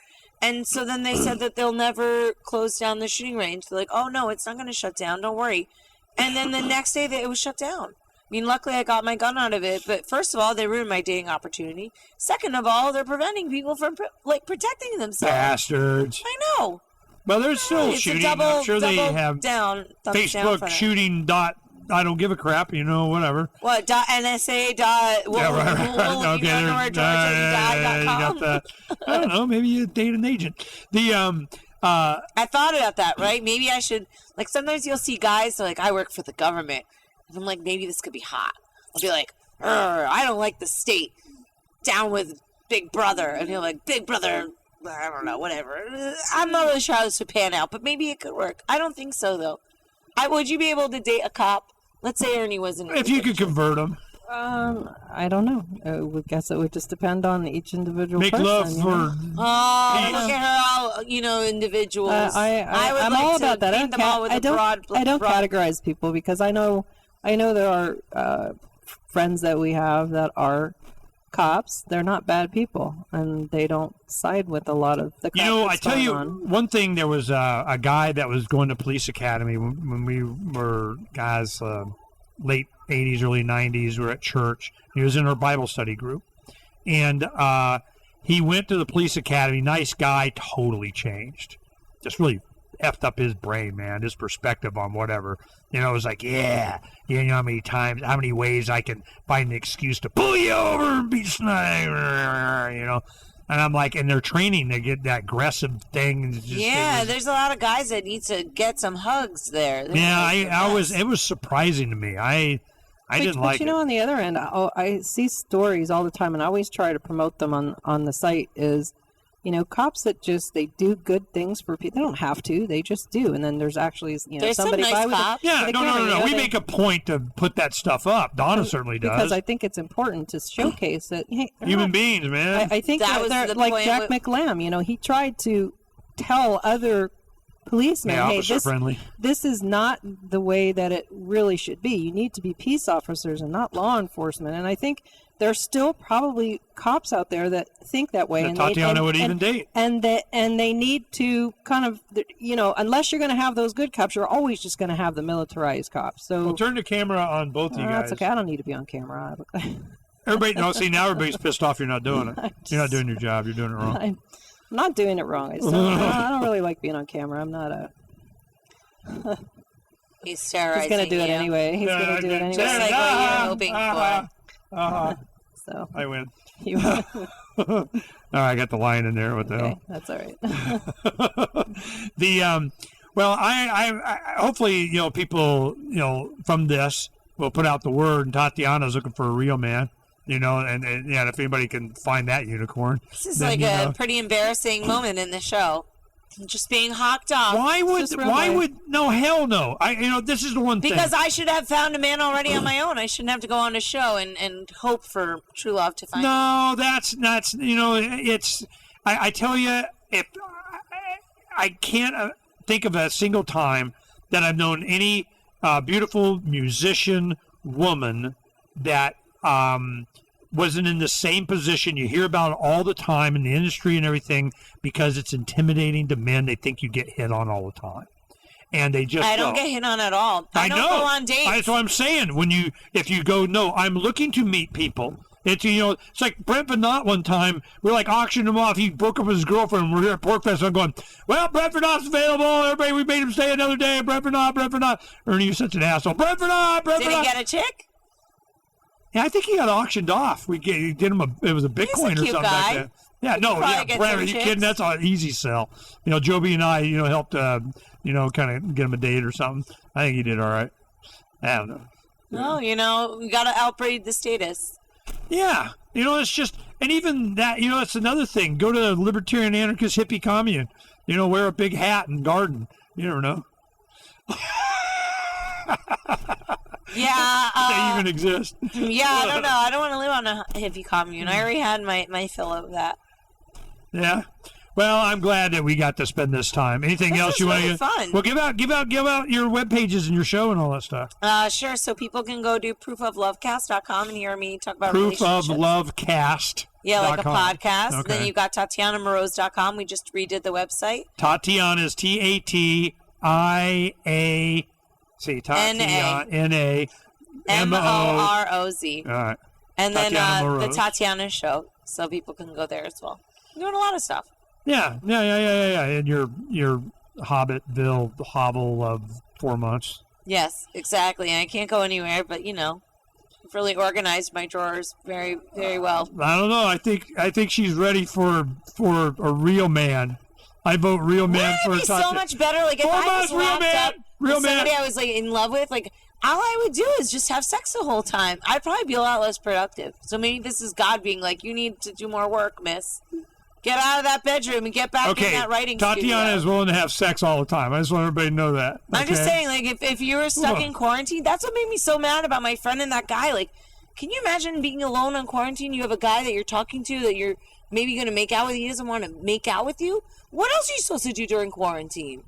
And so then they said that they'll never close down the shooting range. They're like, oh, no, it's not going to shut down. Don't worry. And then the next day it was shut down. I mean, luckily I got my gun out of it. But first of all, they ruined my dating opportunity. Second of all, they're preventing people from, protecting themselves. Bastards. I know. Well, there's still shooting. I'm sure they have Facebook shooting dot. I don't give a crap, whatever. What, .nsa. I don't know, maybe you date an agent. I thought about that, right? Maybe I should, sometimes you'll see guys, they're like, I work for the government. And I'm like, maybe this could be hot. I'll be like, I don't like the state. Down with Big Brother. And he'll like, Big Brother, I don't know, whatever. I'm not really sure how this would pan out, but maybe it could work. I don't think so, though. Would you be able to date a cop? Let's say Ernie wasn't. If you could convert him. I don't know. I would guess it would just depend on each individual person. Make love for. Oh, look at her all, individuals. I'm all about that. I don't categorize people because I know there are friends that we have that are cops. They're not bad people, and they don't side with a lot of the crap I tell you one thing. There was a guy that was going to police academy when we were guys, late 80s, early 90s. We were at church. He was in our Bible study group, and he went to the police academy. Nice guy, totally changed. Just really effed up his brain, man, his perspective on whatever. You know, it was like, yeah, you know how many ways I can find an excuse to pull you over and be snide, you know. And I'm like, and they're training to get that aggressive thing. And just, there's a lot of guys that need to get some hugs there. It was surprising to me. I didn't like it. But you know, on the other end, I see stories all the time, and I always try to promote them on the site, is, you know, cops that they do good things for people. They don't have to, they just do. And then there's actually, you know, there's somebody some nice by with cops. No. We make a point to put that stuff up. Donna certainly does. Because I think it's important to showcase that, hey, human beings, man. I think that was they're the like point Jack McLam, you know, he tried to tell other policemen, hey, this is not the way that it really should be. You need to be peace officers and not law enforcement. And I think there's still probably cops out there that think that way. And Tatiana would even date. And they need to kind of, you know, unless you're going to have those good cops, you're always just going to have the militarized cops. So we'll turn the camera on both of you guys. That's okay. I don't need to be on camera. Everybody, now everybody's pissed off you're not doing it. You're not doing your job. You're doing it wrong. I'm not doing it wrong. I don't really like being on camera. I'm not a... He's terrorizing He's going to do it anyway. He's going to do it anyway. Just like what you're hoping for. So I win. You win. All right, I got the line in there. What the hell? That's all right. Well, I hopefully, you know, people, you know, from this will put out the word, and Tatiana's looking for a real man. You know, and if anybody can find that unicorn. This is like a pretty embarrassing moment in the show. Just being hawked off. Why would no, hell no. This is the one thing. Because I should have found a man already on my own. I shouldn't have to go on a show and hope for true love to find No, that's you know, it's I tell you, if I can't think of a single time that I've known any beautiful musician woman that wasn't in the same position. You hear about it all the time in the industry and everything because it's intimidating to men. They think you get hit on all the time. And they just I don't get hit on at all. I don't go on dates. That's what I'm saying. If you go, no, I'm looking to meet people. It's, you know, it's like Brent Vanot one time. We're like auctioning him off. He broke up with his girlfriend. We're here at PorcFest. I'm going, well, Brent Vanot's available. Everybody, we made him stay another day. Brent Vanot. Ernie, you're such an asshole. Brent Vanot. Did he get a chick? Yeah, I think he got auctioned off. We did him it was a Bitcoin or something like that. Yeah, Brent, are you kidding? That's an easy sell. You know, Joby and I, you know, helped, you know, kind of get him a date or something. I think he did all right. I don't know. Well, you know, we got to outbreed the status. Yeah. You know, it's just, and even that, you know, it's another thing. Go to the libertarian anarchist hippie commune. You know, wear a big hat and garden. You never know. Yeah. They even exist. Yeah, I don't know. I don't want to live on a hippie commune. I already had my fill of that. Yeah. Well, I'm glad that we got to spend this time. Anything else you want to? Fun. Well, give out your web pages and your show and all that stuff. Sure. So people can go to proofoflovecast.com and hear me talk about relationships. Proof of Love Cast. Yeah, like a podcast. Okay. Then you got TatianaMorose.com. We just redid the website. Tatiana is Tatia. See, Tatiana N-A M-O-R-O-Z. All right. And then Tatiana the Tatiana Show, so people can go there as well. I'm doing a lot of stuff. Yeah. And your Hobbitville hovel of 4 months. Yes, exactly. And I can't go anywhere, but you know, I've really organized my drawers very, very well. I don't know. I think she's ready for a real man. I vote real man for Tatiana. So much better. Like if I was locked up with somebody I was like in love with, like all I would do is just have sex the whole time. I'd probably be a lot less productive. So maybe this is God being like, you need to do more work, miss. Get out of that bedroom and get back in that writing studio. Tatiana is willing to have sex all the time. I just want everybody to know that. Okay? I'm just saying, like, if you were stuck in quarantine, that's what made me so mad about my friend and that guy. Like, can you imagine being alone in quarantine? You have a guy that you're talking to that you're maybe going to make out with. He doesn't want to make out with you. What else are you supposed to do during quarantine?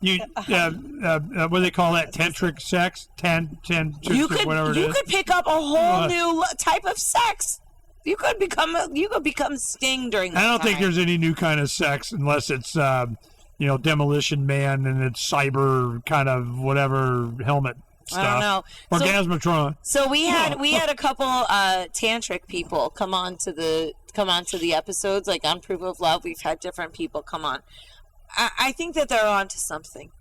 You what do they call that? Tantric sex? Whatever it is. You could pick up a whole new type of sex. You could become Sting during that I don't think there's any new kind of sex unless it's Demolition Man and it's cyber kind of whatever helmet stuff. I don't know. Orgasmatron. So we had a couple tantric people come on to the episodes, like on Proof of Love. We've had different people come on. I think that they're onto something.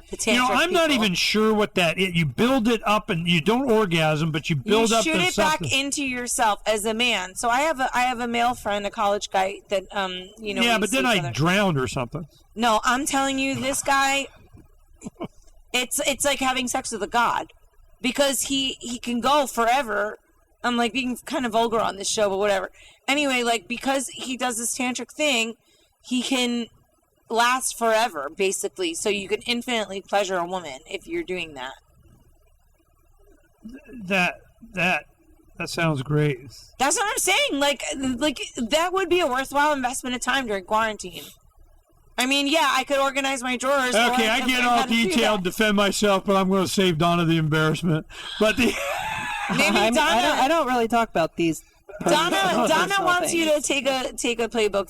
The You know, tantric I'm not people. even sure what that is. You build it up and you don't orgasm, but you build up shoot to it something. back into yourself as a man. So I have a male friend, a college guy that you know. Yeah, we but see then each I other. drowned or something. No, I'm telling you, this guy. It's like having sex with a god, because he can go forever. I'm like being kind of vulgar on this show, but whatever. Anyway, like because he does this tantric thing, he can last forever, basically. So you can infinitely pleasure a woman if you're doing that. That sounds great. That's what I'm saying. Like that would be a worthwhile investment of time during quarantine. I mean, yeah, I could organize my drawers. or Okay, I could get learn all how to do detailed, that. defend myself, but I'm going to save Donna the embarrassment. But the Maybe Donna. I don't really talk about these. Donna personal wants you things. to take a playbook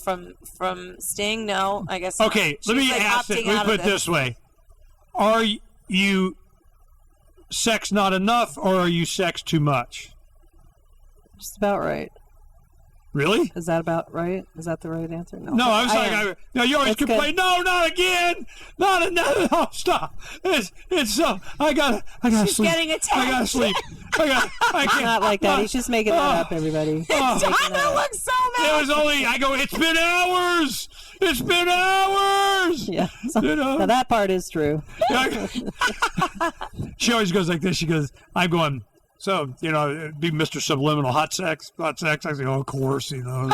from Sting. No, I guess. okay, not. let me She's, like, ask it. opting Let me out put of it this way: Are you sex not enough, or are you sex too much? Just about right. Really? Is that about right? Is that the right answer? No, I was am. no, you always It's good. complain. No, not again. No, stop. It's so. I gotta She's sleep. getting attacked. I gotta sleep. I can't. Not like that. He's just making that up, everybody. Donna looks so mad. It was only. I go. It's been hours. It's been hours. Yeah. So, You know. now that part is true. She always goes like this. She goes, I'm going, so, you know, it'd be Mr. Subliminal, hot sex. I say, oh, of course, you know.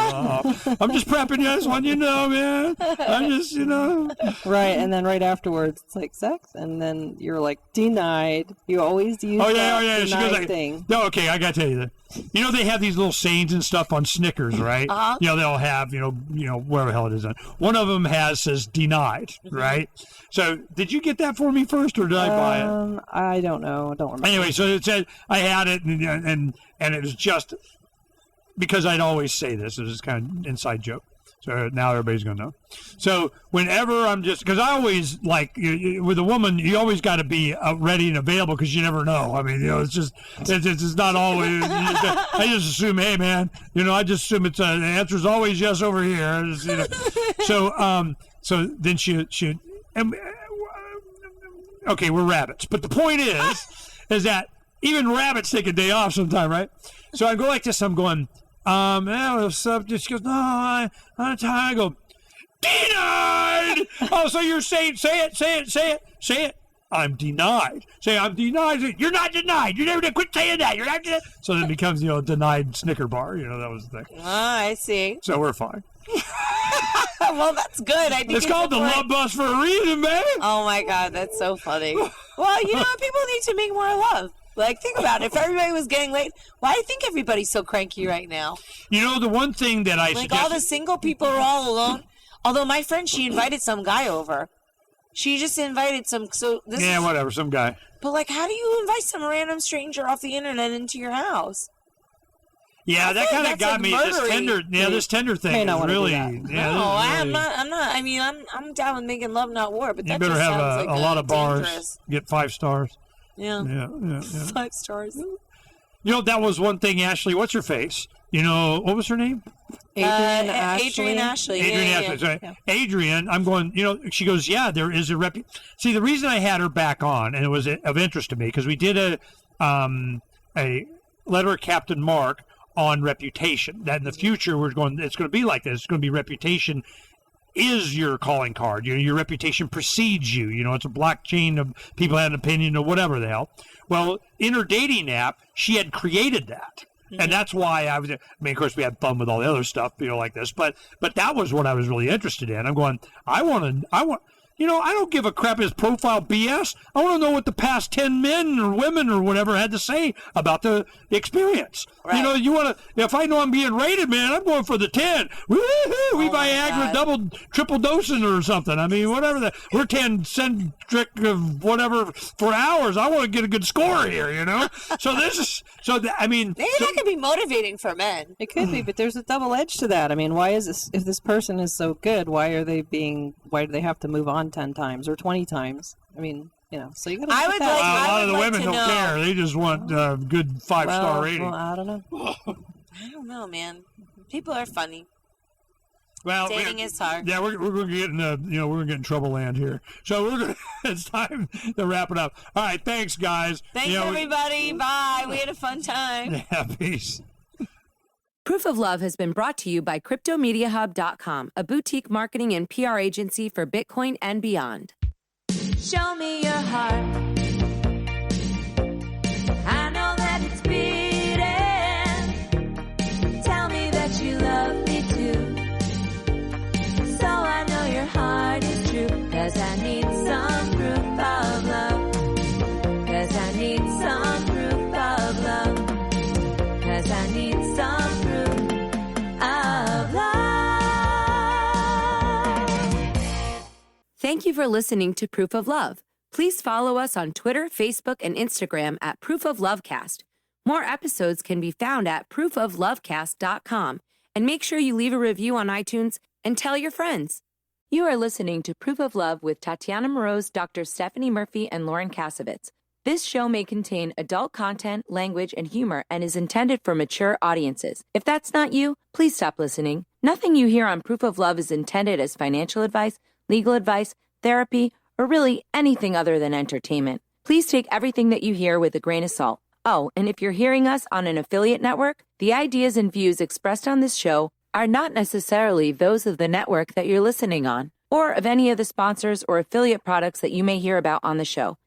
I'm just prepping you this one, you know, man. I'm just, you know. Right, and then right afterwards, it's like sex, and then you're like, denied. You always use Oh, that yeah. She goes denied like, thing. no, okay, I got to tell you that. You know, they have these little sayings and stuff on Snickers, right? Uh-huh. You know, they'll have, you know, whatever the hell it is. One of them says denied, right? So, did you get that for me first, or did I buy it? I don't know. I don't remember. Anyway, so it said I had it, and it was just because I'd always say this. It was kind of an inside joke. So now everybody's going to know. So whenever I'm just, because I always like with a woman, you always got to be ready and available because you never know. I mean, you know, it's not always. I just assume, hey man, you know, I just assume the answer's always yes over here. Just, you know. So then she okay, we're rabbits, but the point is that even rabbits take a day off sometime, right? So I go like this. I'm going. Yeah, what's up? She goes, no, I'm tired. I go, denied. Oh, so you're saying, say it. I'm denied. Say, I'm denied. You're not denied. You never did. Quit saying that. You're not denied. So then it becomes, you know, denied Snicker bar. You know, that was the thing. I see. So we're fine. Well, that's good. I think It's called the Love Bus for a reason, baby. Oh my God, that's so funny. Well, you know, people need to make more love. Like, think about it. If everybody was getting laid, why do you think everybody's so cranky right now? You know, the one thing that I Like, all the suggest, single people are all alone. Although my friend, she invited some guy over. She just invited some. So this yeah, is, whatever, some guy. But like, how do you invite some random stranger off the internet into your house? Yeah, that feel kind like of that's, got like, me. murdery. This tender thing May not is wanna do really. that. Yeah, No, this is I'm really- not. I mean, I'm down with making love, not war. But You that better just have sounds like a lot of bars. dangerous. Get 5 stars. Yeah. Yeah. 5 stars. You know, that was one thing, Ashley. What's her face? You know, what was her name? Adrian Adrian Ashley. Adrian Yeah. Ashley. Sorry. Adrian, I'm going, you know, she goes, yeah, there is a See, the reason I had her back on, and it was of interest to me, because we did a letter of Captain Mark on reputation, that in the future it's going to be like this. It's going to be reputation is your calling card. You know, your reputation precedes you. You know, it's a blockchain of people had an opinion or whatever the hell. Well, in her dating app, she had created that. Mm-hmm. And that's why I mean, of course, we had fun with all the other stuff, you know, like this. But that was what I was really interested in. I'm going, I want, you know, I don't give a crap his profile BS. I want to know what the past 10 men or women or whatever had to say about the experience. Right. You know, you want to, if I know I'm being rated, man, I'm going for the 10. Woo-hoo! We Viagra double, triple dosing or something. I mean, whatever we're 10 centric of whatever for hours. I want to get a good score here, you know? I mean. Maybe that could be motivating for men. It could be, but there's a double edge to that. I mean, why is this? If this person is so good, why do they have to move on 10 times or 20 times? I mean, you know, so you got to. I would like. A I lot of would the like women to don't know. care. They just want good 5-star rating. Well, I don't know. I don't know, man. People are funny. Well, Dating is hard. Yeah, we're going to get in we're going to get in trouble land here. So it's time to wrap it up. All right, thanks guys. Thanks everybody. Bye. We had a fun time. Yeah, peace. Proof of Love has been brought to you by CryptoMediaHub.com, a boutique marketing and PR agency for Bitcoin and beyond. Show me your heart. I know that it's beating. Tell me that you love me too. So I know your heart is true. 'Cause I need some proof of love. 'Cause I need some proof of love. 'Cause I need some proof of love. Thank you for listening to Proof of Love. Please follow us on Twitter, Facebook, and Instagram at Proof of Lovecast. More episodes can be found at proofoflovecast.com. And make sure you leave a review on iTunes and tell your friends. You are listening to Proof of Love with Tatiana Moroz, Dr. Stephanie Murphy, and Lauren Kasovitz. This show may contain adult content, language, and humor and is intended for mature audiences. If that's not you, please stop listening. Nothing you hear on Proof of Love is intended as financial advice, legal advice, therapy, or really anything other than entertainment. Please take everything that you hear with a grain of salt. Oh, and if you're hearing us on an affiliate network, the ideas and views expressed on this show are not necessarily those of the network that you're listening on, or of any of the sponsors or affiliate products that you may hear about on the show.